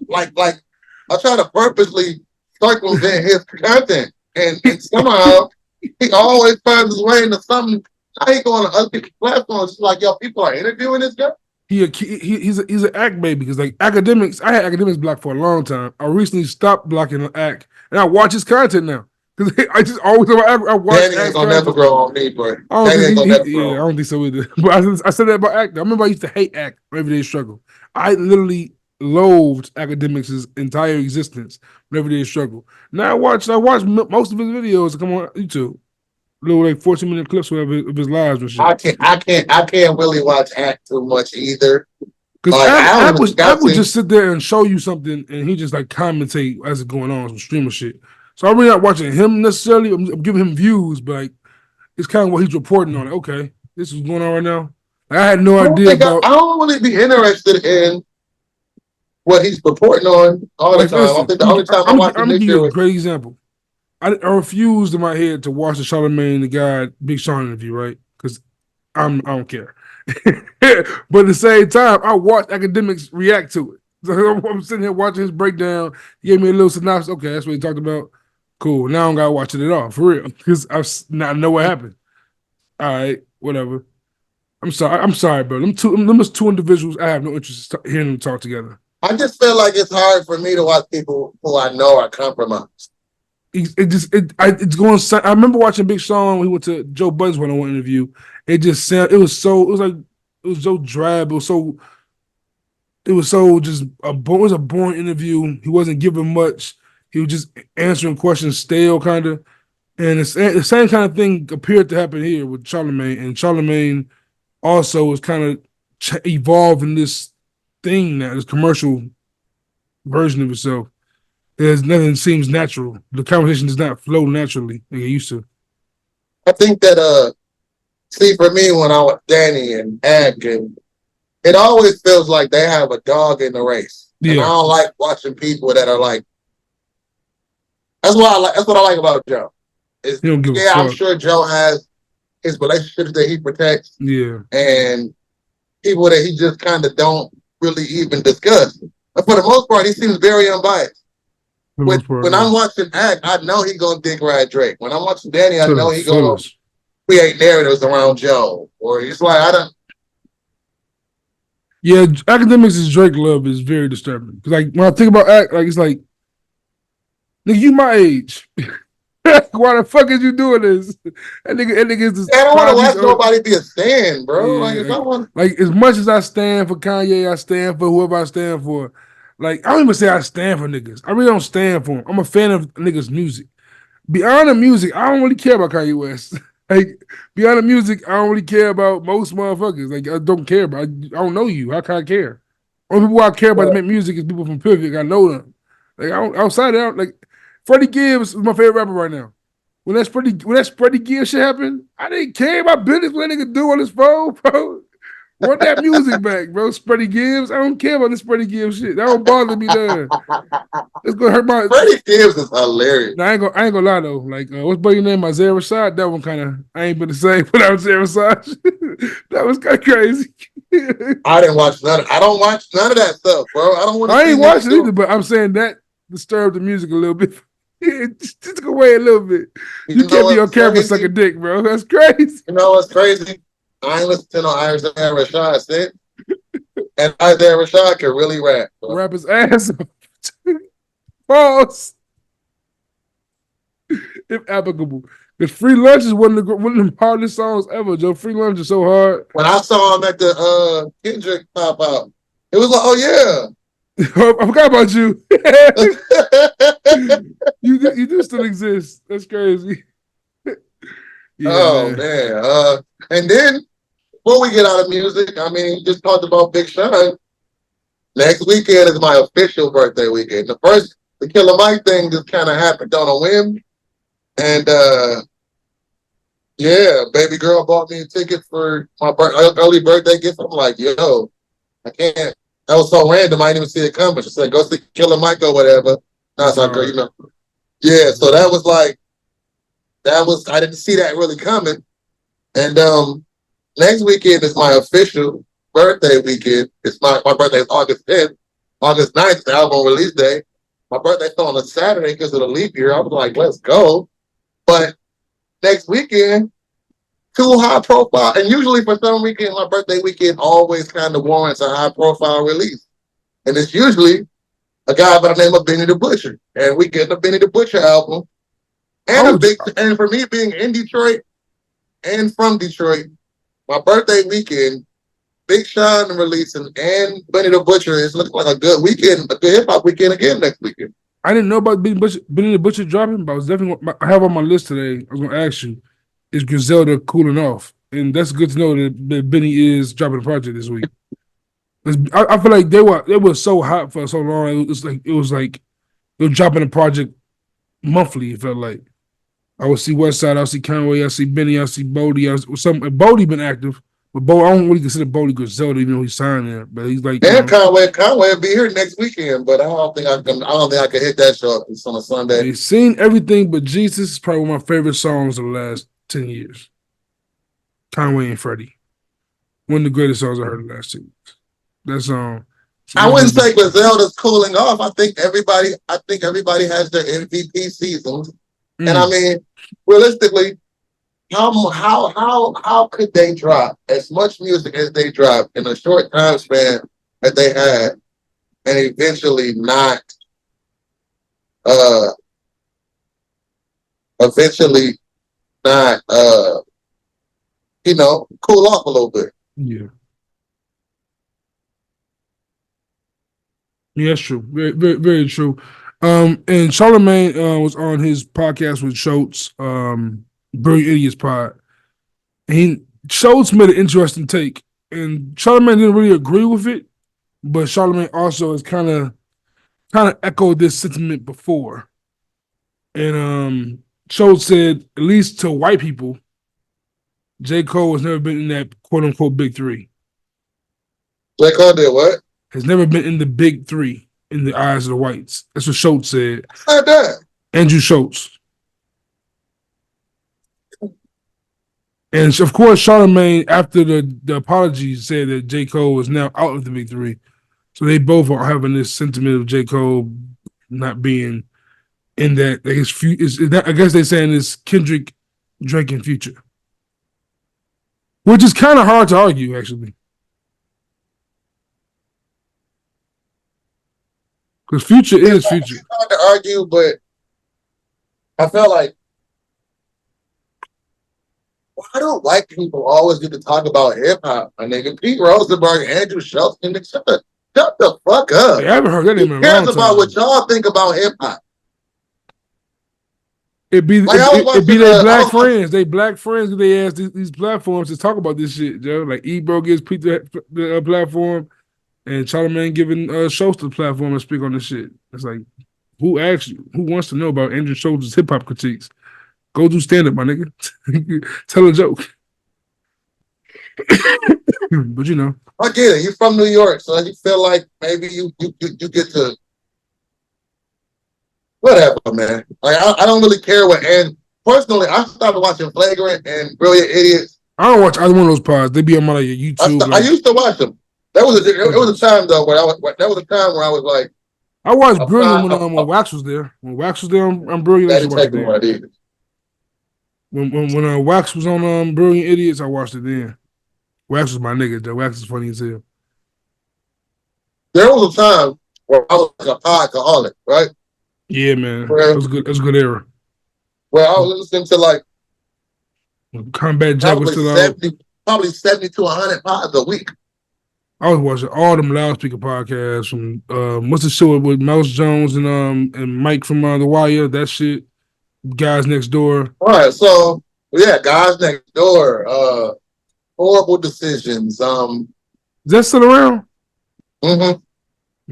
try to purposely circumvent his content, and somehow he always finds his way into something. I ain't going to other people's platforms. It's like, yo, people are interviewing this guy. He's an act baby because like academics, I had academics blocked for a long time. I recently stopped blocking an act, and I watch his content now because I just always I watch. Danny ain't gonna never grow on me, bro. I don't think so either. But I said that about act. I remember I used to hate act on Everyday Struggle. I literally loathed academics' entire existence on Everyday Struggle. Now I watch most of his videos that come on YouTube. Little like 14-minute clips of his lives and shit. I can't really watch act too much either. Because Act would just sit there and show you something, and he just like commentate as it's going on, some streamer shit. So I'm really not watching him necessarily. I'm giving him views, but like it's kind of what he's reporting on. Like, okay, this is going on right now. Like, I had no idea about. I don't really be interested in what he's reporting on all the time. I think the only time I watch I'm gonna give you a great example. I refused in my head to watch the Charlamagne the Guy Big Sean interview, right? Because I don't care. But at the same time, I watched academics react to it. So I'm sitting here watching his breakdown. He gave me a little synopsis. Okay, that's what he talked about. Cool. Now I don't gotta watch it at all, for real. Because I know what happened. All right, whatever. I'm sorry, bro. Them two individuals, I have no interest in hearing them talk together. I just feel like it's hard for me to watch people who I know are compromised. It's going. I remember watching Big Sean when he went to Joe Budden's one-on-one interview. It just sounded. It was so drab. It was so just it was a boring interview. He wasn't giving much. He was just answering questions stale kind of. And the same kind of thing appeared to happen here with Charlemagne. And Charlemagne also was kind of evolved in this thing now, this commercial version of itself. There's nothing seems natural. The conversation does not flow naturally like it used to. I think that see, for me, when I was Danny and Ag, and it always feels like they have a dog in the race. Yeah. And I don't like watching people that are like. That's what I like about Joe. I'm sure Joe has his relationships that he protects. Yeah. And people that he just kind of don't really even discuss. But for the most part, he seems very unbiased. When I'm watching Act, I know he's going to dick ride Drake. When I'm watching Danny, I know he's going to create narratives around Joe. Or he's like, I don't. Yeah, Academics' Drake love is very disturbing. Because like when I think about Act, like it's like, nigga, you my age. Why the fuck is you doing this? That nigga is this. I don't want to watch nobody be a stan, bro. Yeah, like as much as I stand for Kanye, I stand for whoever I stand for. Like I don't even say I stand for niggas. I really don't stand for them. I'm a fan of niggas' music. Beyond the music, I don't really care about Kanye West. Like beyond the music, I don't really care about most motherfuckers. Like I don't care about. I don't know you. How can I care? Only people I care about to make music is people from Pivot. I know them. Like outside of that, like. Freddie Gibbs is my favorite rapper right now. When that Freddie Gibbs shit happened, I didn't care about business what that nigga do on his phone, bro. Run that music back, bro. Freddie Gibbs. I don't care about this Freddie Gibbs shit. That don't bother me none. It's gonna hurt my. Freddie Gibbs is hilarious. Nah, I ain't gonna lie though. Like, what's buddy name? Isaiah Rashad. That one kind of I ain't been the same without Isaiah Rashad. That was kind of crazy. I didn't watch none. I don't watch none of that stuff, bro. I don't want to. I ain't watching either, but I'm saying that disturbed the music a little bit. It just took away a little bit. You can't be on camera sucking dick, bro. That's crazy. You know what's crazy? I ain't listened to no Isaiah Rashad shit. And Isaiah Rashad can really rap. Bro. Rap his ass off. False. If applicable. Because Free Lunch is one of the hardest songs ever, Joe. Free Lunch is so hard. When I saw him at the Kendrick pop out, it was like, oh yeah. I forgot about you. you do still exist. That's crazy. Yeah, man. And then before we get out of music, I mean, just talked about Big Sean. Next weekend is my official birthday weekend. The Killer Mike thing just kind of happened on a whim. And yeah, baby girl bought me a ticket for my early birthday gift. I'm like, yo, I can't. That was so random. I didn't even see it coming. She said, go see Killer Mike or whatever. That's like, girl, you know. Yeah, so that was I didn't see that really coming. And next weekend is my official birthday weekend. It's my birthday is August 10th. August 9th, the album release day. My birthday's on a Saturday because of the leap year. I was like, let's go. But next weekend, too high profile. And usually for some weekend, my birthday weekend always kind of warrants a high profile release. And it's usually a guy by the name of Benny the Butcher. And we get the Benny the Butcher album. And for me being in Detroit and from Detroit, my birthday weekend, Big Sean releasing and Benny the Butcher is looking like a good weekend, a good hip hop weekend again next weekend. I didn't know about Benny the Butcher dropping, but I was definitely I have on my list today. I was going to ask you, is Griselda cooling off? And that's good to know that Benny is dropping a project this week. I feel like they were so hot for so long. It was like they were dropping a project monthly. It felt like I would see Westside, I would see Conway, I see Benny, I see Bodie. Bodie been active, but I don't really consider Bodie Griselda, even though he's signed there. But he's like, and Conway will be here next weekend, but I don't think I can hit that show up on a Sunday. He's seen everything, but Jesus is probably one of my favorite songs of the last 10 years. Conway and Freddie, one of the greatest songs I heard in the last 2 years. That song. I wouldn't say Griselda's cooling off. I think everybody has their MVP seasons. And I mean, realistically, how could they drop as much music as they dropped in a short time span that they had, and eventually not eventually not, cool off a little bit. Yeah. Yeah, that's true. Very, very, very true. And Charlemagne was on his podcast with Schultz, Brilliant Idiots Pod. And Schultz made an interesting take, and Charlemagne didn't really agree with it, but Charlemagne also has kind of echoed this sentiment before. And Schultz said, at least to white people, J. Cole has never been in that quote unquote big three. J. Cole did what? Has never been in the big three in the eyes of the whites. That's what Schultz said. Like that. Andrew Schultz. And of course, Charlemagne, after the apology, said that J. Cole is now out of the big three. So they both are having this sentiment of J. Cole not being in that. I guess they're saying it's Kendrick, Drake, and Future. Which is kind of hard to argue, actually. Because Future is Future. It's hard to argue, but I feel like, why do white people always get to talk about hip hop? My nigga, Pete Rosenberg, Andrew Schultz, and shut the fuck up. I haven't heard that name in a long time. Who cares about what y'all think about hip hop? It be their black friends. They black friends. They ask these platforms to talk about this shit, Joe. Like Ebro gives Pete the platform, and Charlemagne giving Schultz the platform to speak on this shit. It's like, who asked you? Who wants to know about Andrew Schultz's hip hop critiques? Go do stand up, my nigga. Tell a joke. But you know, I get it. You're from New York, so you feel like maybe you get to whatever, man. Like I don't really care what. And personally, I started watching Flagrant and Brilliant Idiots. I don't watch either one of those pods. They be on my YouTube. I used to watch them. It was a time though where I was like, I watched Brilliant when Wax was there. When Wax was there on Brilliant, I watched it. When Wax was on Brilliant Idiots, I watched it then. Wax was my nigga, though. Wax is funny as hell. There was a time where I was like a podaholic, right? Yeah, man. It was good. It was a good era. Where I was listening to like Combat Jack was still out. Probably 70 to 100 pods a week. I was watching all them loudspeaker podcasts from what's the show with Mouse Jones and Mike from The Wire, that shit. Guys Next Door. All right, so yeah, Guys Next Door, Horrible Decisions. Is that still around? Mm-hmm.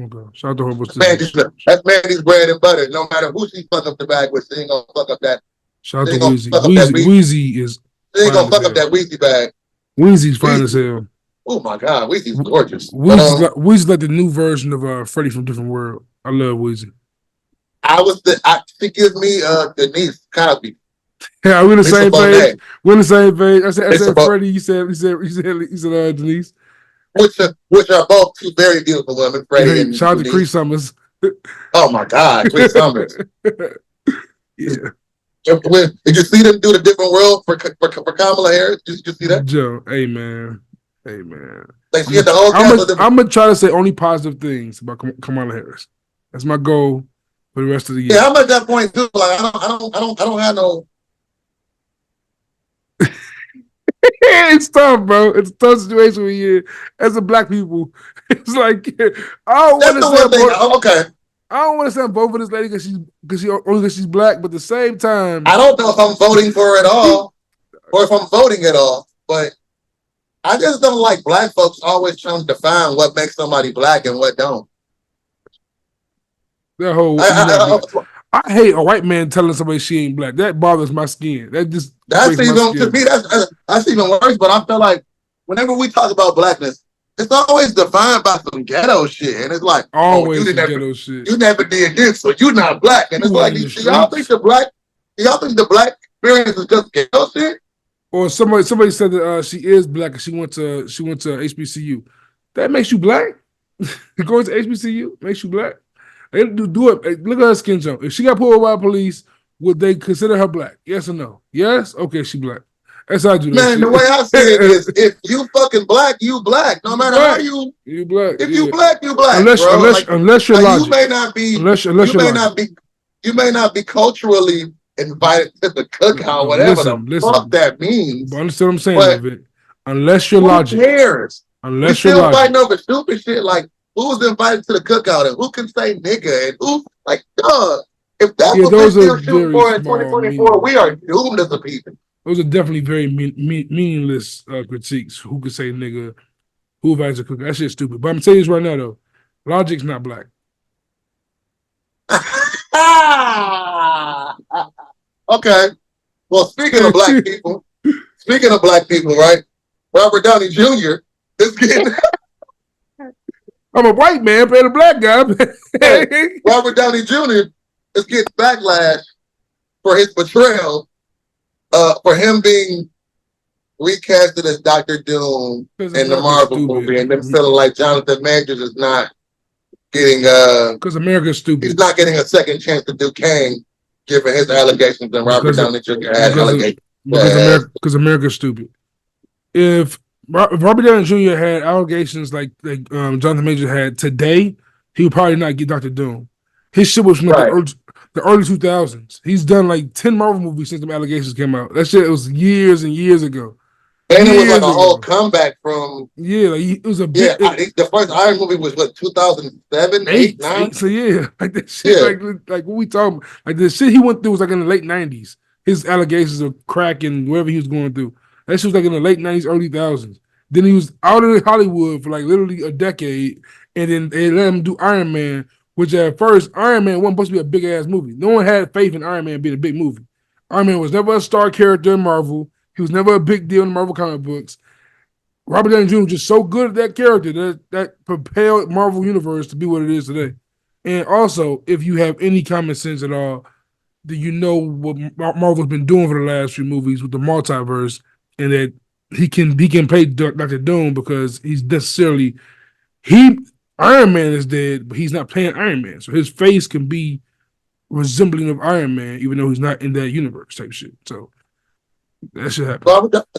Okay. Shout out to Horrible Decisions. That's Mandy's bread and butter. No matter who she fuck up the bag with, she ain't gonna fuck up that. Shout out to Weezy. Weezy is. She ain't gonna fuck up that Weezy bag. Weezy's fine as hell. Oh my God, Weezy's gorgeous. Weezy's like the new version of Freddie from Different World. I love Weezy. She gives me Denise Cosby. Yeah, we're the same page. We're the same page. I said Freddie. You said Denise. Which are both two very beautiful women, Freddie and shout out to Cree Summers. Oh my God, Cree Summers. Yeah. Did you see them do the Different World for Kamala Harris? Did you see that? Joe, hey man. Like she had the whole I'm gonna try to say only positive things about Kamala Harris. That's my goal for the rest of the year. Yeah, I'm at that point too. Like I don't have no. It's tough, bro. It's a tough situation when you as a black people. It's like I don't want to say I'm voting for this lady because she's black, but at the same time, I don't know if I'm voting for her at all or if I'm voting at all. But I just don't like black folks always trying to define what makes somebody black and what don't. That whole I hate a white man telling somebody she ain't black. That bothers my skin. That's even to me that's even worse. But I feel like whenever we talk about blackness, it's always defined by some ghetto shit, and it's like always ghetto shit. You never did this, so you're not black. And it's like, y'all think the black experience is just ghetto shit? Or somebody said that she is black and she went to HBCU. That makes you black. Going to HBCU makes you black. They do it. Look at her skin tone. If she got pulled by police, would they consider her black? Yes or no? Yes? Okay, she black. That's how I do that. Man, the way I say it is, if you fucking black, you black. No matter how you black. If you black, you black. Unless you're logic. You may not be. You may not be culturally invited to the cookout, whatever the fuck that means. But understand what I'm saying, But Vick. Unless you're who logic. cares? We Unless you're still logic. fighting over stupid shit like who's invited to the cookout and who can say nigga and who like dog. If that's what we're still shooting for in 2024, we are doomed as a people. Those are definitely very meaningless critiques. Who could say nigga? Who invites a cookout? That shit's stupid. But I'm telling you this right now though, Logic's not black. Okay. Well, speaking of black people, right? Robert Downey Jr. is getting. I'm a white man playing a black guy. Robert Downey Jr. is getting backlash for his portrayal, for him being recasted as Dr. Doom in the Marvel movie, and them feeling like Jonathan Majors is not getting because America's stupid. He's not getting a second chance to do Kang, given his allegations, and Robert Downey Jr. had allegations. Because America's stupid. If Robert Downey Jr. had allegations like Jonathan Majors had today, he would probably not get Dr. Doom. His shit was from the early 2000s. He's done like 10 Marvel movies since the allegations came out. That shit was years and years ago. And it was like a whole comeback from it was a big the first Iron movie was what 2007, 8, 9. So like that shit, like what we talking about, like the shit he went through was like in the late 90s. His allegations of crack and whatever he was going through. That shit was like in the late 90s, early 2000s. Then he was out of Hollywood for like literally a decade, and then they let him do Iron Man, which at first Iron Man wasn't supposed to be a big ass movie. No one had faith in Iron Man being a big movie. Iron Man was never a star character in Marvel. He was never a big deal in the Marvel comic books. Robert Downey Jr. was just so good at that character that propelled Marvel Universe to be what it is today. And also, if you have any common sense at all, do you know what Marvel's been doing for the last few movies with the multiverse, and that he can play Dr. Doom because he's necessarily Iron Man is dead, but he's not playing Iron Man, so his face can be resembling of Iron Man, even though he's not in that universe type shit. So that should happen.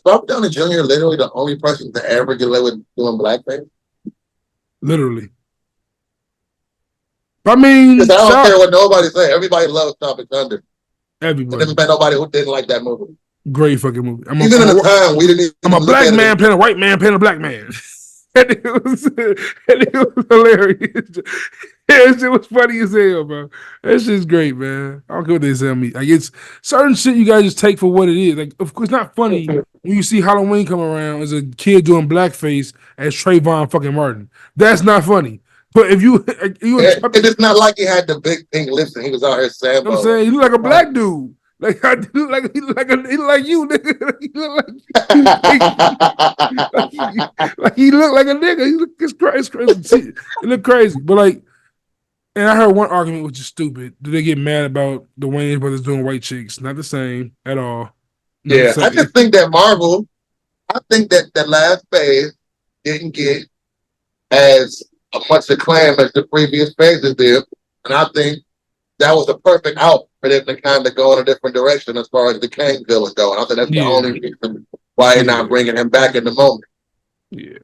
Robert Downey Jr. literally the only person to ever get away with doing blackface. Literally. I mean, I don't care what nobody say. Everybody loves Tropic Thunder. Everybody. There's been nobody who didn't like that movie. Great fucking movie. I'm a black man playing a white man playing a black man. And it was hilarious. That shit was funny as hell, bro. That shit's great, man. I don't care what they tell me. Like, it's certain shit you guys just take for what it is. Like, of course, it's not funny when you see Halloween come around as a kid doing blackface as Trayvon fucking Martin. That's not funny. But if you it's not like he had the big pink lips and he was out here saying, you know what I'm saying, he look like a black dude. Like he look like you, nigga. He look like he look like a nigga. It's crazy. It look crazy. But like, and I heard one argument which is stupid. Do they get mad about the Wayans brothers doing white chicks? Not the same at all. Yeah, I just think that Marvel, that last phase didn't get as much acclaim as the previous phases did. And I think that was a perfect out for them to kind of go in a different direction as far as the Kang villain go. And I think that's the only reason why they're not bringing him back in the moment. Yeah.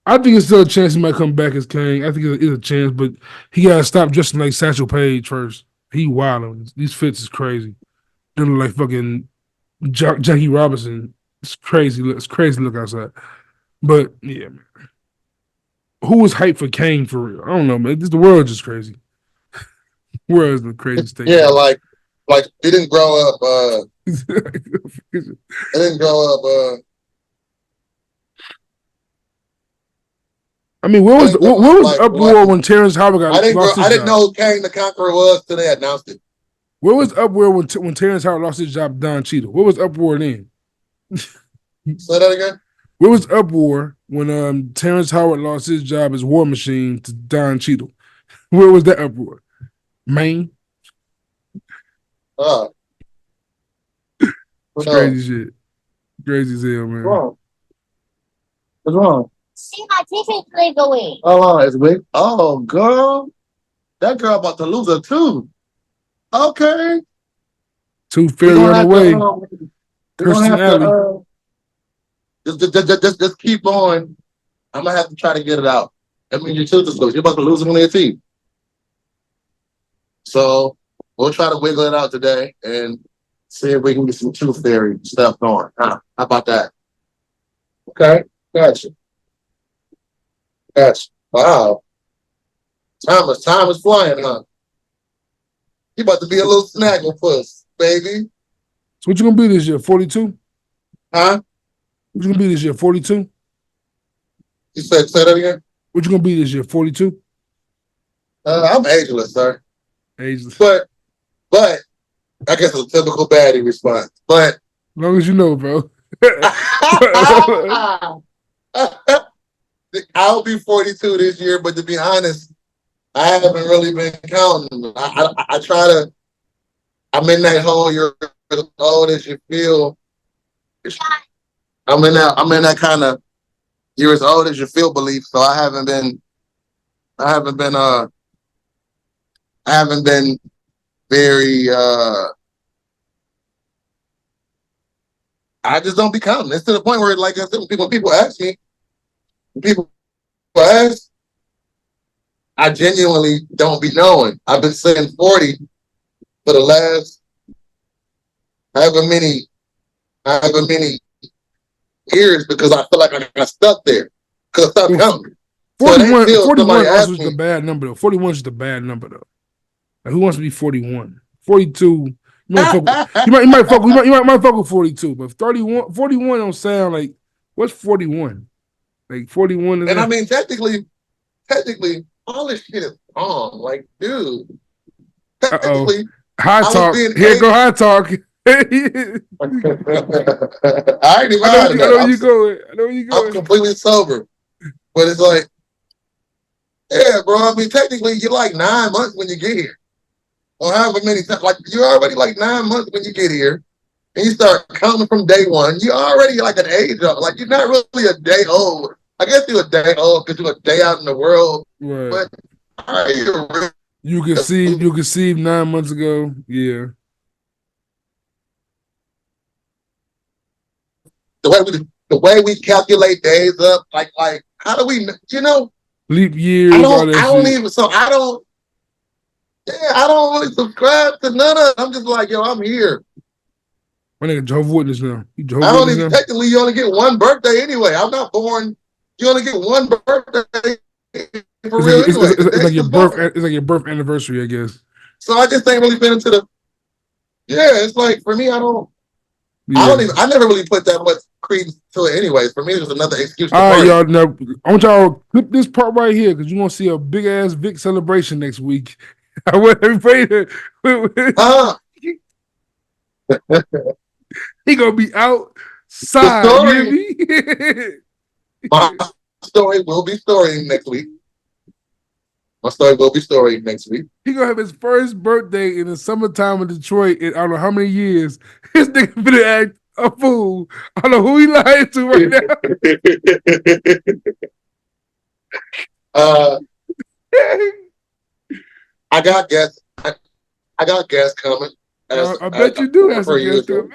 I think it's still a chance he might come back as Kang. I think it's a chance, but he got to stop dressing like Satchel Paige first. He wilding. These fits is crazy. They look like fucking Jackie Robinson. It's crazy. It's crazy look outside. But, yeah, man. Who was hyped for Kang for real? I don't know, man. The world is just crazy. World is the craziest thing. Yeah, like he didn't grow up. He didn't grow up. I mean, what was the uproar when Terrence Howard got lost his job? I didn't know who Kang the Conqueror was till they announced it. What was the uproar when Terrence Howard lost his job to Don Cheadle? What was the uproar then? Say that again? What was the uproar when Terrence Howard lost his job as War Machine to Don Cheadle? Where was that uproar? Maine? It's crazy shit. Crazy as hell, man. What's wrong? See my teaching grade going. Oh, it's Vick. Oh, girl. That girl about to lose her tooth. Okay. Tooth fairy on the way. Personality. Just keep on. I'm gonna have to try to get it out. I mean, your tooth is loose. You're about to lose one of your teeth. So we'll try to wiggle it out today, and See if we can get some tooth fairy stuff going. Huh? How about that? Okay, gotcha. Gotcha. Wow. Time is flying, huh? You about to be a little snaggle puss, baby. So what you gonna be this year? 42? Huh? What you gonna be this year? 42? You say that again? What you gonna be this year? 42? I'm ageless, sir. Ageless. But I guess it's a typical baddie response. But As long as you know, bro. I'll be 42 this year, but to be honest, I haven't really been counting. I try to. I'm in that whole you're as old as you feel. I'm in that kind of you're as old as you feel belief. So I haven't been very. I just don't be counting. It's to the point where, like I said, when people ask me, I genuinely don't be knowing. I've been saying 40 for the last however many years because I feel like I got stuck there because I stopped counting. 41, So 41 also is the bad number, though. 41 is the bad number, though. Like, who wants to be 41? 42, you might fuck with 42, but 41 don't sound like, what's 41? Like 41 is. And I mean, technically, all this shit is wrong. Like, dude, technically, high talk. Here go high talk. I ain't even I know you going. I'm completely sober, but it's like, yeah, bro. I mean, technically, you're like 9 months when you get here, or however many times. Like, you're already like 9 months when you get here, and you start counting from day one. You're already like an age up. Like, you're not really a day old. I guess you're a day old because you're a day out in the world. Right. But you conceived 9 months ago. Yeah. The way we calculate days up, like how do we, leap years? I don't really subscribe to none of it. I'm just like, yo, I'm here. My nigga Jehovah's Witness now. Technically, you only get one birthday anyway. I'm not born. You only get one birthday for real anyway. It's like your birth. It's like your birth anniversary, I guess. So I just ain't really been into the. Yeah, it's like for me, I never really put that much credence to it anyways. For me, it was another excuse. All right, y'all. Now, I want y'all to clip this part right here because you're going to see a big-ass Vick celebration next week. I want everybody to... He going to be outside. My story will be storying next week. My story will be storying next week. He going to have his first birthday in the summertime in Detroit in I don't know how many years. His nigga finna act a fool. I don't know who he lying to right now. I got guests. I got guests coming. I bet you do have some guests coming.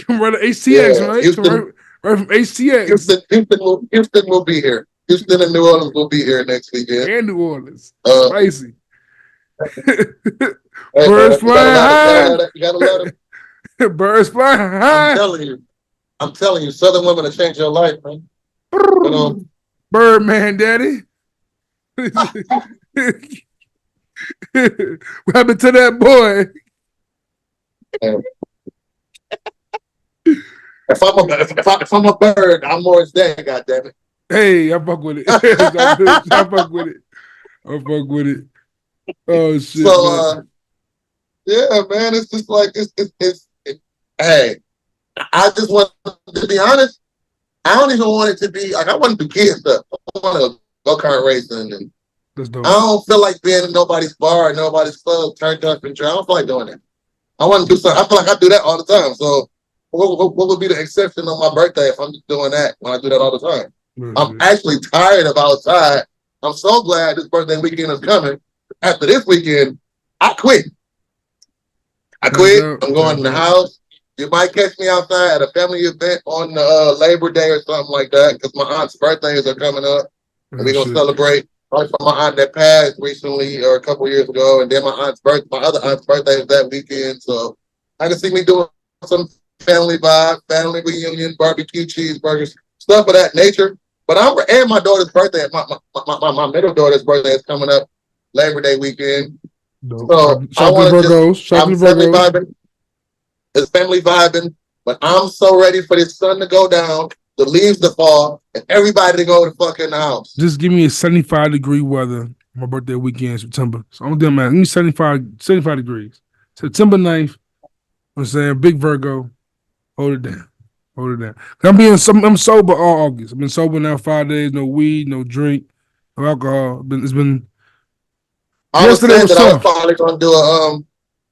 Come right to HTX, right? Houston, right from HTX. Houston will be here. Houston and New Orleans will be here next weekend. And New Orleans. Spicy. Birds flying high. You gotta let them. Birds flying high. I'm telling you, Southern women will change your life, man. Birdman, daddy. What happened to that boy? If I'm a bird, I'm Morris Day, goddammit. Hey, I fuck with it. I fuck with it. Oh shit. So yeah, man, it's just like hey, I just want to be honest, I don't even want it to be like I want to do kid stuff. I want to go-kart racing and I don't feel like being in nobody's bar, nobody's club, turned up and drunk. I don't feel like doing that. I want to do something. I feel like I do that all the time. So what would be the exception on my birthday if I'm just doing that when I do that all the time? I'm actually tired of outside. I'm so glad this birthday weekend is coming. After this weekend, I quit. I'm going in the house. You might catch me outside at a family event on Labor Day or something like that because my aunt's birthdays are coming up. And we're going to celebrate. Probably for my aunt that passed recently or a couple years ago. And then my other aunt's birthday is that weekend. So I can see me doing some family vibe, family reunion, barbecue, cheeseburgers, stuff of that nature. But and my daughter's birthday, my middle daughter's birthday is coming up Labor Day weekend. No. So Shout out to Virgos. Shout out to family Virgos. vibing. It's family vibing, but I'm so ready for this sun to go down, the leaves to fall, and everybody to go to fucking the house. Just give me a 75-degree weather. My birthday weekend, September. So I'm doing man. Give me 75 degrees. September 9th. I'm saying big Virgo. Hold it down. Hold it down. I'm sober all August. I've been sober now 5 days. No weed, no drink, no alcohol. It's been. I was saying that I was tough. probably going to do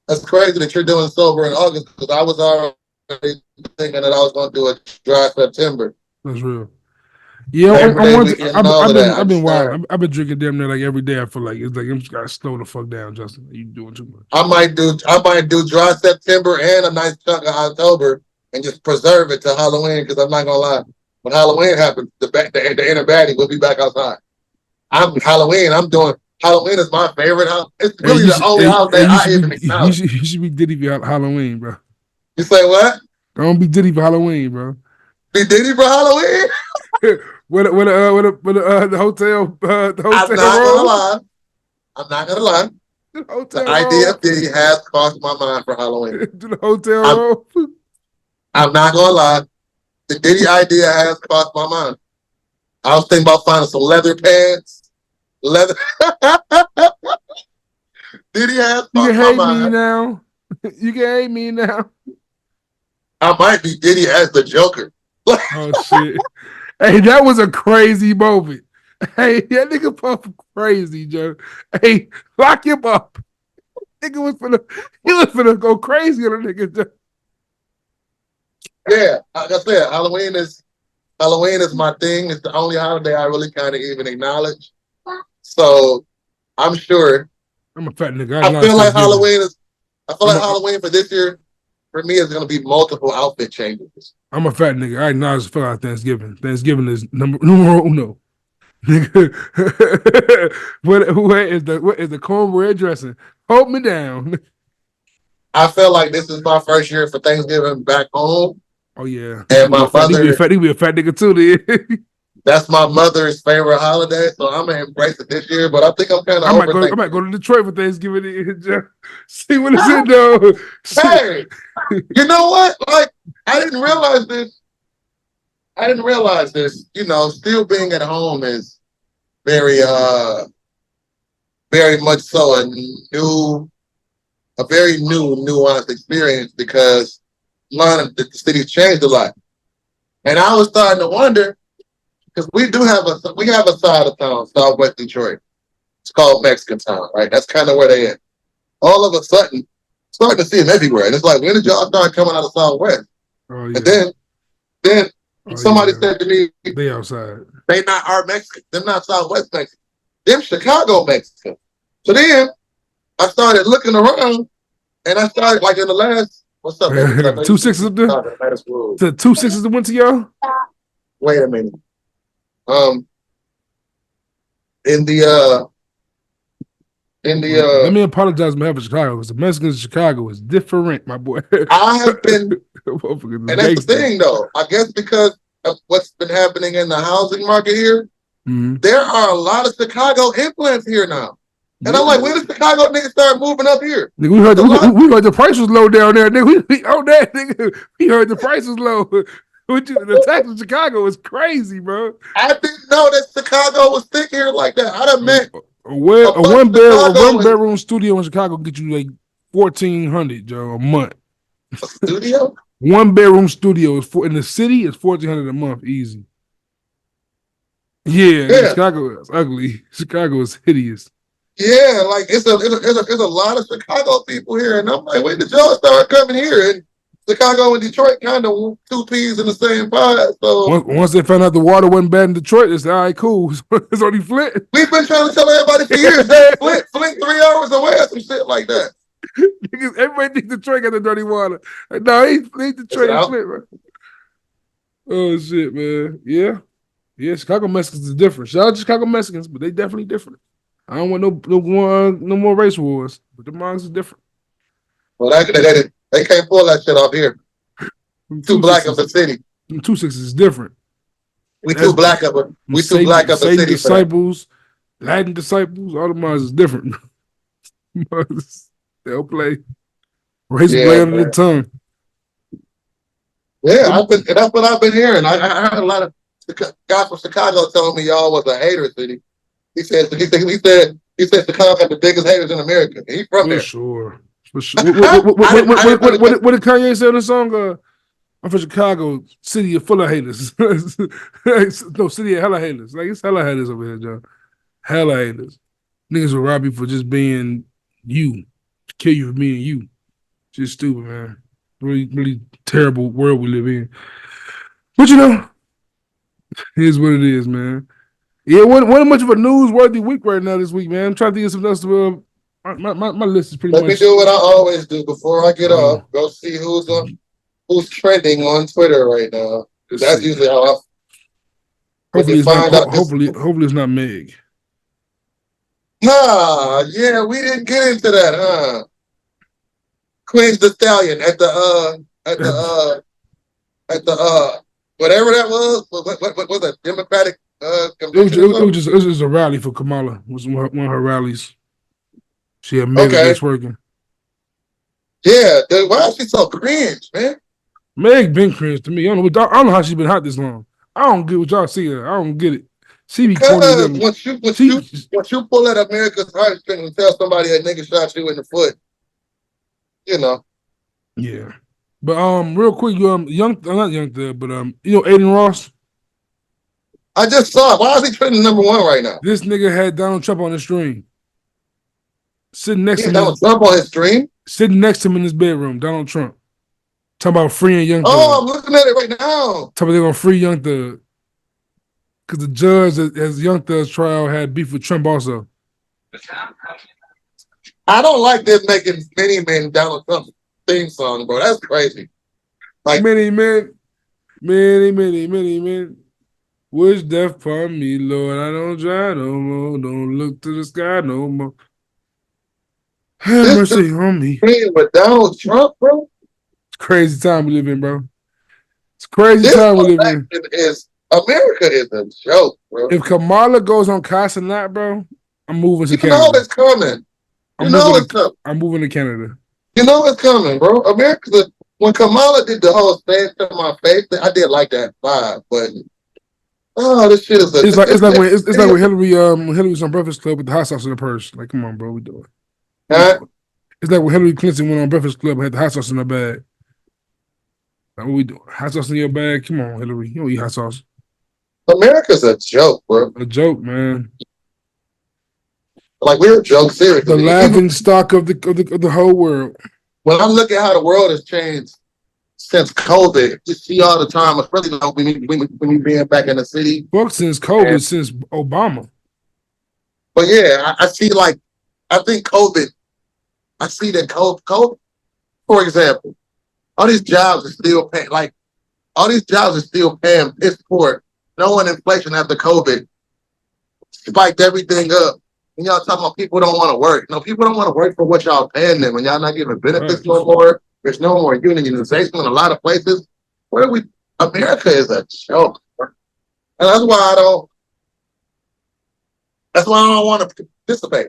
that's crazy that you're doing sober in August because I was already thinking that I was going to do a dry September. That's real. Yeah, I've been wild. I've been drinking damn near like every day. I feel like it's like I'm just gotta slow the fuck down, Justin. You doing too much. I might do dry September and a nice chunk of October and just preserve it to Halloween because I'm not gonna lie. When Halloween happens, the inner baddie will be back outside. Halloween is my favorite. It's really the only holiday I even acknowledge. You should be Diddy for Halloween, bro. You say what? Don't be Diddy for Halloween, bro. Be Diddy for Halloween? With the hotel. I'm not gonna lie. The idea of Diddy has crossed my mind for Halloween. To the hotel room. I'm not gonna lie. The Diddy idea has crossed my mind. I was thinking about finding some leather pants. Diddy has crossed my mind. You can hate me now. I might be Diddy as the Joker. Oh shit. Hey, that was a crazy moment. Hey, that nigga Puff crazy, Joe. Hey, lock him up. Nigga was finna go crazy on a nigga, Joe. Yeah, like I said, Halloween is my thing. It's the only holiday I really kind of even acknowledge. So I'm sure. I'm a fat nigga. I feel like Halloween for this year, for me, is going to be multiple outfit changes. I'm a fat nigga. I acknowledge the fuck out Thanksgiving. Thanksgiving is numero uno. Nigga, what is the cornbread dressing? Hold me down. I feel like this is my first year for Thanksgiving back home. Oh yeah, and my mother. He be a fat nigga too. Then. That's my mother's favorite holiday, so I'm gonna embrace it this year. But I think I'm kind of. I might go to Detroit for Thanksgiving. See what it's in though. Hey, you know what? Like I didn't realize this. You know, still being at home is very much so a very new, nuanced experience because the city's changed a lot. And I was starting to wonder, because we have a side of town, Southwest Detroit. It's called Mexican Town, right? That's kind of where they at. All of a sudden, starting to see them everywhere. And it's like, when did y'all start coming out of Southwest? Oh, yeah. And then somebody said to me, they outside. They not our Mexicans. They're not Southwest Mexicans. Them Chicago Mexicans. So then I started looking around and I started like in the last, what's up, baby? 2 6s of the 2 6s that went to y'all? Wait a minute. Let me apologize on behalf of Chicago because the Mexicans in Chicago is different, my boy. I have been, and that's the thing though. I guess because of what's been happening in the housing market here, there are a lot of Chicago implants here now. And I'm like, when did Chicago niggas start moving up here? Nigga, we heard the price was low down there. Nigga, we heard the price was low. The tax in Chicago is crazy, bro. I didn't know that Chicago was thick here like that. I done met a one bedroom studio in Chicago get you like $1,400, Joe, a month. A studio? 1 bedroom studio is in the city is $1,400 a month, easy. Yeah. Chicago is ugly. Chicago is hideous. Yeah, like it's a lot of Chicago people here, and I'm like, when did y'all start coming here? And Chicago and Detroit kind of 2 peas in the same pie. So once they found out the water wasn't bad in Detroit, they said, all right, cool. It's only Flint. We've been trying to tell everybody for years. Flint 3 hours away or some shit like that. Everybody thinks Detroit got the dirty water. No, he Detroit and Flint, bro. Oh shit, man. Yeah, Chicago Mexicans is different. Shout out to Chicago Mexicans, but they definitely different. I don't want no more race wars, but the Monks is different. Well, They can't pull that shit off here. Too black of a city. 2-6 is different. We too black of a Satan city for that. disciples, Latin disciples, all the mines is different. They'll play. Razor blade under the tongue. Yeah, that's what I've been hearing. I heard a lot of guys from Chicago telling me y'all was a hater city. He said Chicago got the biggest haters in America. He's from there. For sure. What did Kanye say in the song? I'm from Chicago, city full of haters. No, city of hella haters. Like, it's hella haters over here, John. Hella haters. Niggas will rob you for just being you. Kill you for being you. Just stupid, man. Really, really terrible world we live in. But you know, here's what it is, man. Yeah, wasn't much of a newsworthy week right now this week, man. I'm trying to think of something else to my list is pretty much. Let me do what I always do before I get off. Go see who's trending on Twitter right now. That's usually how I hopefully it's not Meg. Nah, yeah, we didn't get into that, huh? Queen's the Stallion at the whatever that was. What was that? Democratic convention? It was just a rally for Kamala. It was one of her rallies. She had Meg against working. Yeah, dude, why is she so cringe, man? Meg been cringe to me. I don't know how she's been hot this long. I don't get what y'all see her. I don't get it. She be corny. Once you pull at America's heartstrings and tell somebody a nigga shot you in the foot, you know. Yeah. But real quick, not Young Thug, but you know Aiden Ross? I just saw it. Why is he trending #1 right now? This nigga had Donald Trump on his stream. Sitting next to him. Donald Trump on his stream? Sitting next to him in his bedroom, Donald Trump. Talking about freeing Young Thug. Oh, I'm looking at it right now. Talking about they're gonna free Young Thug. Because the judge as Young Thug's trial had beef with Trump also. I don't like them making Many Men Donald Trump's theme song, bro. That's crazy. Like many men. Wish death upon me, Lord. I don't try no more. Don't look to the sky no more. Have mercy on me. With Donald Trump, bro. It's crazy time we live in, bro. It's crazy time we live in. America is a joke, bro. If Kamala goes on Casanat, bro, I'm moving to Canada. You know it's coming. I'm moving to Canada. You know it's coming, bro. America, when Kamala did the whole stand to my face, I did like that vibe, but this shit is it's like when Hillary was on Breakfast Club with the hot sauce in her purse. Like, come on, bro, we do it. Huh? It's like when Hillary Clinton went on Breakfast Club and had the hot sauce in her bag. Like, what we doing? Hot sauce in your bag? Come on, Hillary. You don't eat hot sauce. America's a joke, bro. A joke, man. Like, we're a joke, seriously. The laughing stock of the whole world. When I look at how the world has changed since COVID, you see all the time, especially when you being back in the city. Fuck since COVID, since Obama. But yeah, I see I think COVID, I see that COVID, for example, all these jobs are still paying, piss poor. Knowing inflation after COVID spiked everything up. And y'all talking about people don't want to work. No, people don't want to work for what y'all paying them, and y'all not giving benefits no more. There's no more unionization in a lot of places. America is a joke. And that's why I don't want to participate.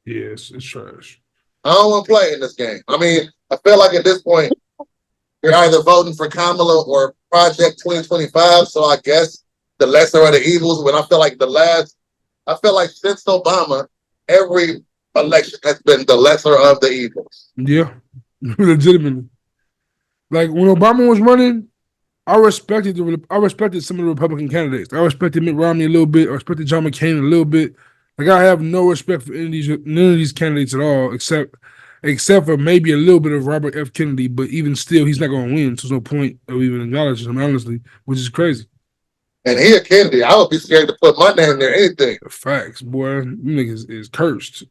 Yes, it's trash. I don't want to play in this game. I mean, I feel like at this point, you're either voting for Kamala or Project 2025. So I guess the lesser of the evils. When I feel like since Obama, every election has been the lesser of the evils. Yeah, legitimately. Like when Obama was running, I respected some of the Republican candidates. I respected Mitt Romney a little bit. I respected John McCain a little bit. Like I have no respect for none of these candidates at all, except for maybe a little bit of Robert F. Kennedy. But even still, he's not going to win. So there's no point of even acknowledging him, honestly, which is crazy. And he a Kennedy. I would be scared to put my name there. Anything. Facts, boy. You niggas is cursed.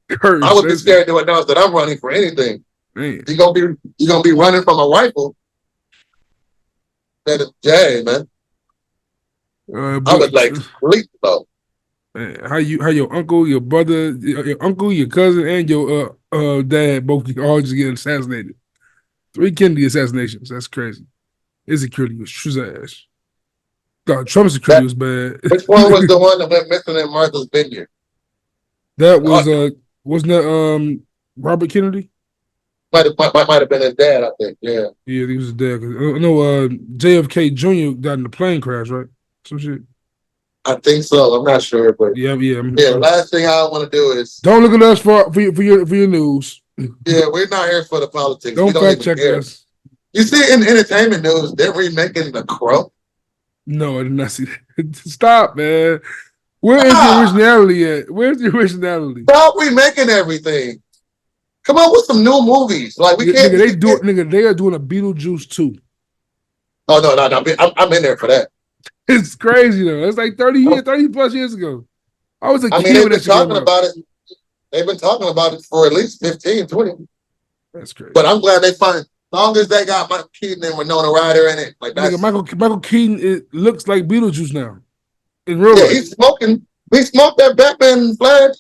Cursed. I would be scared to announce that I'm running for anything. Man. You gonna be running from a rifle. That is Jay, man. I would like sleep though. Man, how your uncle, your brother, your uncle, your cousin, and your dad both all just get assassinated. 3 Kennedy assassinations. That's crazy. His security was trash. God, Trump's security was bad. Which one was the one that went missing in Martha's Vineyard? That was wasn't that Robert Kennedy? Might have been his dad, I think. Yeah. Yeah, he was his dad. I know JFK Jr. died in the plane crash, right? Some shit. I think so. I'm not sure, but Yeah. the last thing I want to do is don't look at us for your news. Yeah, we're not here for the politics. Don't we don't fact check care. us. You see, in entertainment news, they're remaking The Crow. No, I did not see that. Stop, man. Where is the originality at? Where's the originality? Stop remaking everything. Come on with some new movies. Like we can't. They are doing a Beetlejuice 2. Oh no! I'm in there for that. It's crazy though. It's like 30 plus years ago. I was a kid. They've been talking about it. They've been talking about it for at least 15, 20. That's crazy. But I'm glad they find. As long as they got Michael Keaton and Winona Ryder in it, like that. Michael Keaton, it looks like Beetlejuice now. In real life. He's smoking. He smoked that Batman Flash,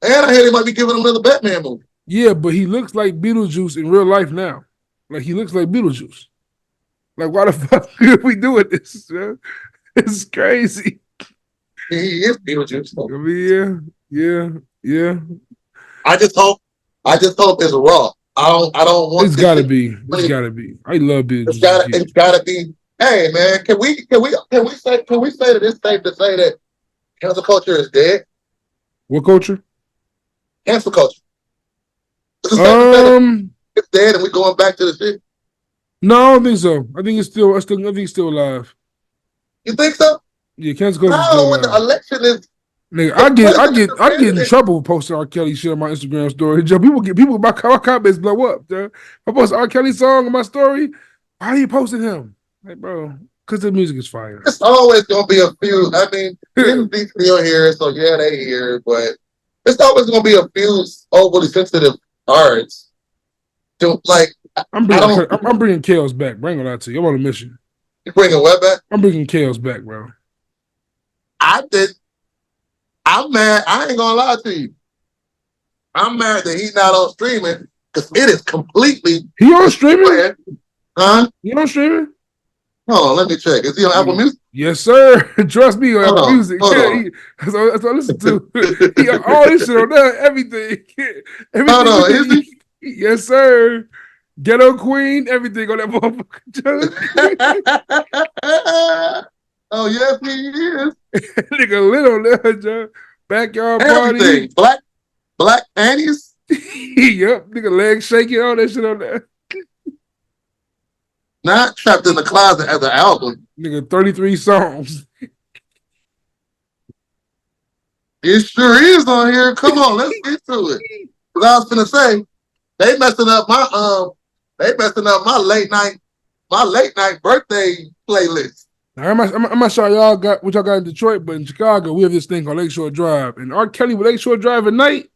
and I hear they might be giving him another Batman movie. Yeah, but he looks like Beetlejuice in real life now. Like he looks like Beetlejuice. Like why the fuck are we doing this? Man? It's crazy. He is Beetlejuice. I mean, yeah. I just hope it's raw. I don't want. It's gotta be. It's gotta be. I love Beetlejuice. It's gotta be. Hey man, can we say that it's safe to say that cancel culture is dead? What culture? Cancel culture. It's dead, and we're going back to the shit. No, I don't think so. I think it's still alive. You think so? Yeah, cancel culture. No, when the election is. Nigga, I get in trouble posting R. Kelly shit on my Instagram story. Joe, my comments blow up. Joe. I post R. Kelly song on my story. Why are you posting him? Like, bro, because the music is fire. It's always gonna be a few. I mean, NBC still here, so yeah, they here, but it's always gonna be a few overly sensitive artists. I'm bringing Chaos back. Bring it out to you. I'm on a mission. You bringing what back? I'm bringing Chaos back, bro. I'm mad. I ain't gonna lie to you. I'm mad that he's not on streaming because it is completely. He on streaming? Huh? He on streaming? Hold on, let me check. Is he on Apple Music? Yes, sir. Trust me on Apple Music. That's what I listen to. He got all this shit on there, everything. Hold on, is he? Yes, sir. Ghetto Queen, everything on that motherfucker. Oh, yes, he is. Nigga lit on there, Joe. Backyard everything. party. Black panties? Yep. Nigga legs shaking, all that shit on there. Not Trapped in the Closet as an album. Nigga, 33 songs. It sure is on here. Come on, let's get to it. Because I was gonna say, they messing up my late night birthday playlist. I'm not sure y'all got what y'all got in Detroit, but in Chicago we have this thing called Lakeshore Drive, and R. Kelly with Lakeshore Drive at night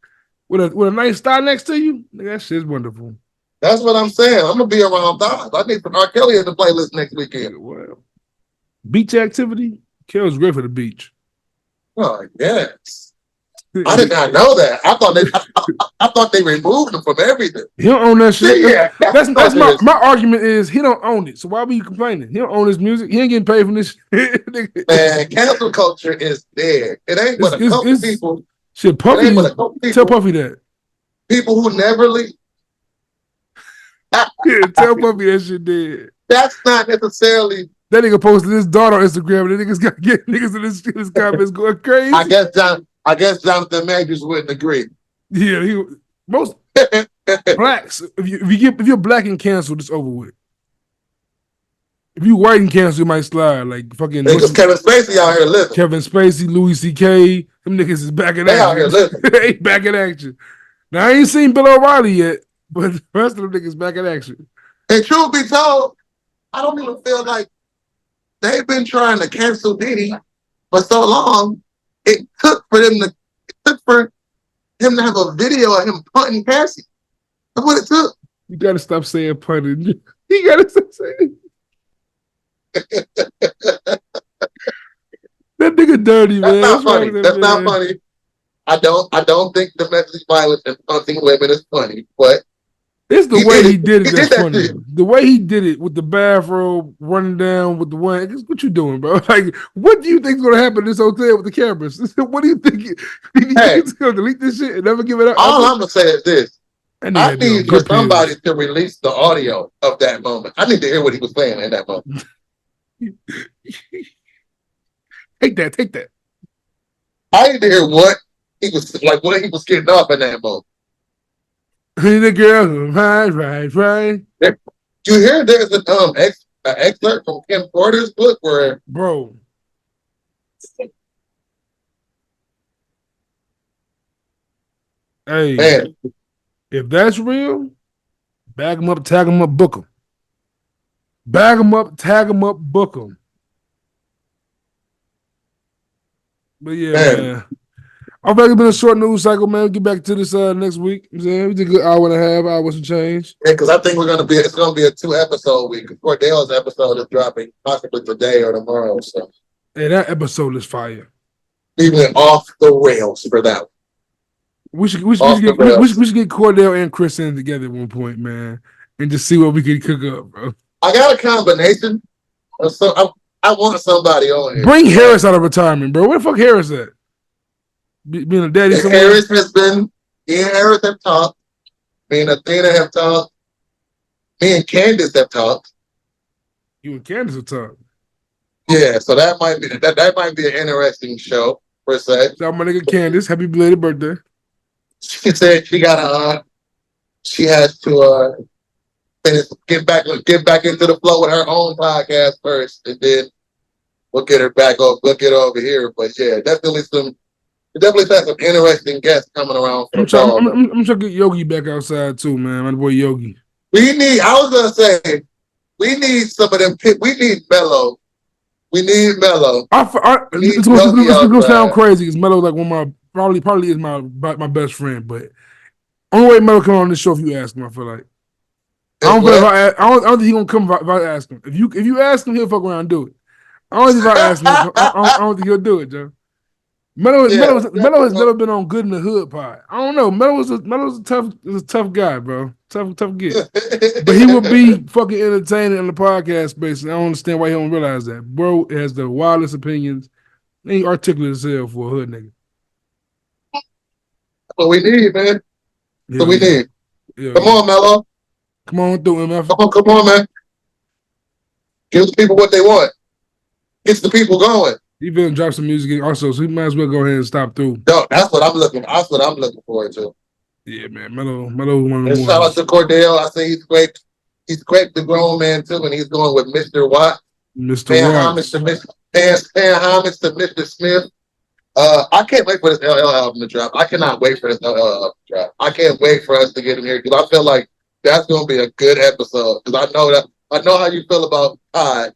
with a nice star next to you. Nigga, that shit's wonderful. That's what I'm saying. I'm gonna be around thighs. I need some R. Kelly in the playlist next weekend. Well, beach activity. Kelly's great for the beach. Oh yes. I did not know that. I thought they removed him from everything. He don't own that shit. Yeah, that's my argument is he don't own it. So why be you complaining? He don't own his music. He ain't getting paid from this shit. Man, cancel culture is dead. It ain't but a couple people. Shit, Puffy. Tell Puffy that. People who never leave. Yeah, tell Puffy that shit dead. That's not necessarily. That nigga posted his daughter on Instagram, and the niggas got get niggas in his comments going crazy. I guess Jonathan Majors wouldn't agree. Yeah, most blacks. If you're black and canceled, it's over with. If you white and canceled, you might slide. Like fucking. Because Kevin Spacey out here living. Kevin Spacey, Louis C.K. Them niggas is back in action. They out here living. They back in action. Now I ain't seen Bill O'Reilly yet, but the rest of them niggas back in action. And truth be told, I don't even feel like they've been trying to cancel Diddy for so long. It took for him to have a video of him punting Cassie. That's what it took. You gotta stop saying punting. You gotta stop saying. That nigga dirty, man. That's not funny. That's not funny. I don't think domestic violence and punching women is funny, but it's the way he did it He that's did that funny. shit. The way he did it with the bathrobe running down with the one. What you doing, bro? Like, what do you think is going to happen in this hotel with the cameras? What do you think? Hey. He's going to delete this shit and never give it up? All I'm gonna say is this: And I need for good somebody pills. to release the audio of that moment. I need to hear what he was saying in that moment. Take that. I need to hear what he was like, what he was getting off in that moment. The girl, right. You hear there's an excerpt from Kim Porter's book where Bro. Hey, man, if that's real, bag them up, tag them up, book them. Bag them up, tag them up, book them. But yeah, man. I think it's been a short news cycle, man. We'll get back to this next week. You know what I'm saying? We did a good hour and a half, hours and change. Yeah, because I think it's gonna be a 2-episode week. Cordell's episode is dropping possibly today or tomorrow. So Hey, that episode is fire. we went off the rails for that one. We should get Cordell and Chris in together at one point, man, and just see what we can cook up, bro. I got a combination. So I want somebody on here. Bring Harris out of retirement, bro. Where the fuck Harris at? Being a daddy somewhere? Harris has been, me and Harris have talked. Me and Athena have talked. Me and Candace have talked. You and Candace have talked. Yeah, so that might be an interesting show, per se. Shout out my nigga Candace. Happy belated birthday. She said she has to get back into the flow with her own podcast first, and then we'll get her over here. But yeah, definitely some interesting guests coming around. I'm trying to get Yogi back outside too, man. My boy Yogi. We need some of them. We need Mello. It's gonna sound crazy because Mello like one of my probably is my best friend, but only way Mello come on this show if you ask him. I feel like I don't think he gonna come if I ask him. If you ask him, he'll fuck around and do it. I don't think if I ask him, I don't think he'll do it, Joe. Mello has never been on Good in the Hood pod. I don't know. Mello's a tough guy, bro. Tough get. But he would be fucking entertaining in the podcast space, and I don't understand why he don't realize that. Bro has the wildest opinions. He articulate as hell for a hood nigga. That's what we need, man. Yeah, what we need. Yeah, Come on, Mello. Come on through, MF. Come on, man. Give the people what they want. Gets the people going. He been drop some music also, so he might as well go ahead and stop through. No, that's what I'm looking forward to. Yeah, man. Mello one of the shout out to Cordell. I say he's great. He's great, the grown man too, and he's going with Mr. Watt. Paying homage to Mr. Smith. I can't wait for this LL album to drop. I cannot wait for this LL album to drop. I can't wait for us to get in here because I feel like that's going to be a good episode because I know how you feel about Todd.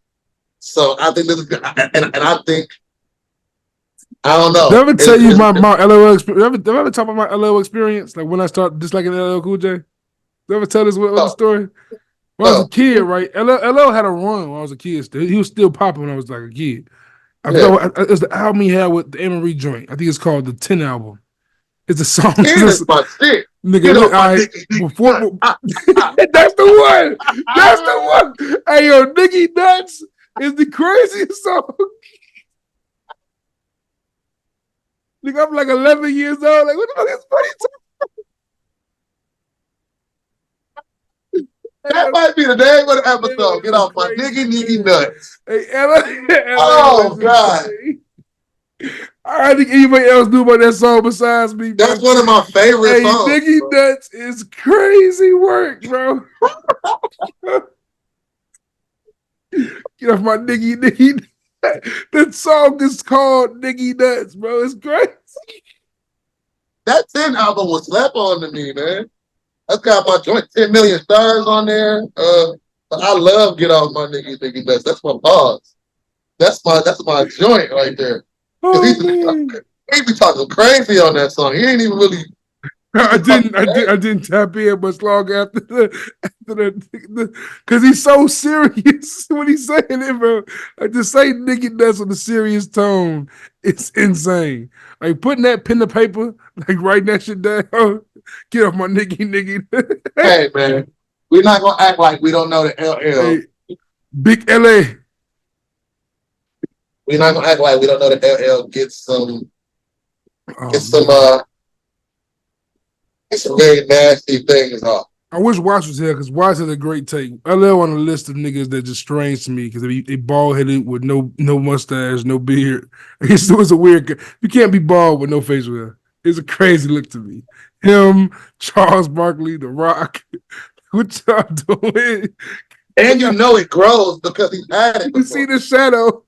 So I think this is good. And I think, I don't know. Did I ever tell you my LOL experience? Did I ever talk about my LOL experience? Like when I started disliking LL Cool J? Did I ever tell this story? When I was a kid, right? LL had a run when I was a kid. He was still popping when I was like a kid. It was the album he had with the Emery joint. I think it's called the 10 album. It's a song. That's my shit. Nigga, that's the one. That's the one. Hey, yo, Niggy Nuts is the craziest song. Nigga, I'm like 11 years old. Like, what the fuck is funny? That might be the name of the episode. Get off my Niggy Nuts. Hey, oh, God. I think anybody else knew about that song besides me, bro. That's one of my favorite songs. Niggy Nuts is crazy work, bro. Get off my Niggy. That song is called Niggy Nuts, bro. It's crazy. That 10 album was slept on to me, man. That's got my joint 10 million stars on there. I love Get Off My Niggy Nuts. That's my pause. That's my joint right there. He be talking crazy on that song. He ain't even really I didn't tap in much long after the because he's so serious when he's saying it, bro. Like to say Niggy nuts with a serious tone, it's insane. Like putting that pen to paper, like writing that shit down. Get off my Niggy. Hey man, we're not gonna act like we don't know the LL. Hey, Big LA. We're not gonna act like we don't know the LL. Get some very nasty things off. I wish Watts was here because Watts had a great take. LL on a list of niggas that just strange to me because they bald headed with no mustache, no beard. It was a weird. You can't be bald with no facial hair. It's a crazy look to me. Him, Charles Barkley, The Rock. What y'all doing? And you know it grows because he's had it. You can see the shadow.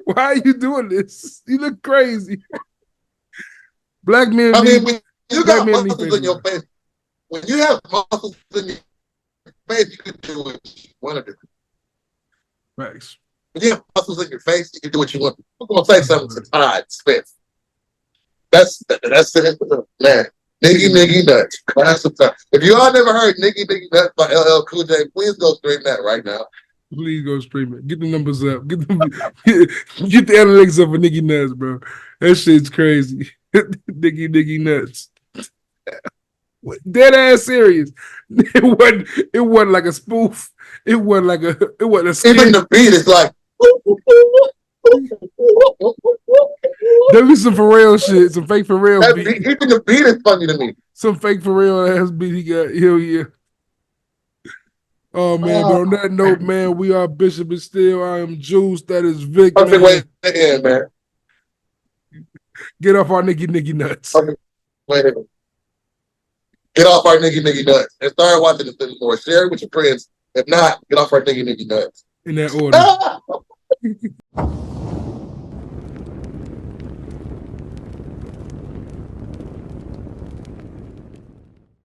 Why are you doing this? You look crazy. Black men. I mean, when you got muscles in your face, when you have muscles in your face, you can do what you want to do. Thanks. When you have muscles in your face, you can do what you want. I'm gonna say something to Todd Smith. That's it, man. Niggy nuts. Class of time. If you all never heard Niggy nuts by LL Cool J, please go stream that right now. Please go stream it. Get the numbers up. Get the analytics up for Niggy nuts, bro. That shit's crazy. Niggy nuts. Dead ass serious. It wasn't like a spoof. It wasn't a skit. Even the beat is like there be some for real shit, some fake for real beat. Even the beat is funny to me. Some fake for real ass beat he got. Hell yeah. Oh man, but on that note, man, we are Bishop and Steel. I am Juice. That is Vick. Perfect way to end, man. Get off our Niggy nuts. Wait a minute. Get off our Niggy nuts and start watching this thing more. Share it with your friends. If not, get off our Niggy nuts. In that order.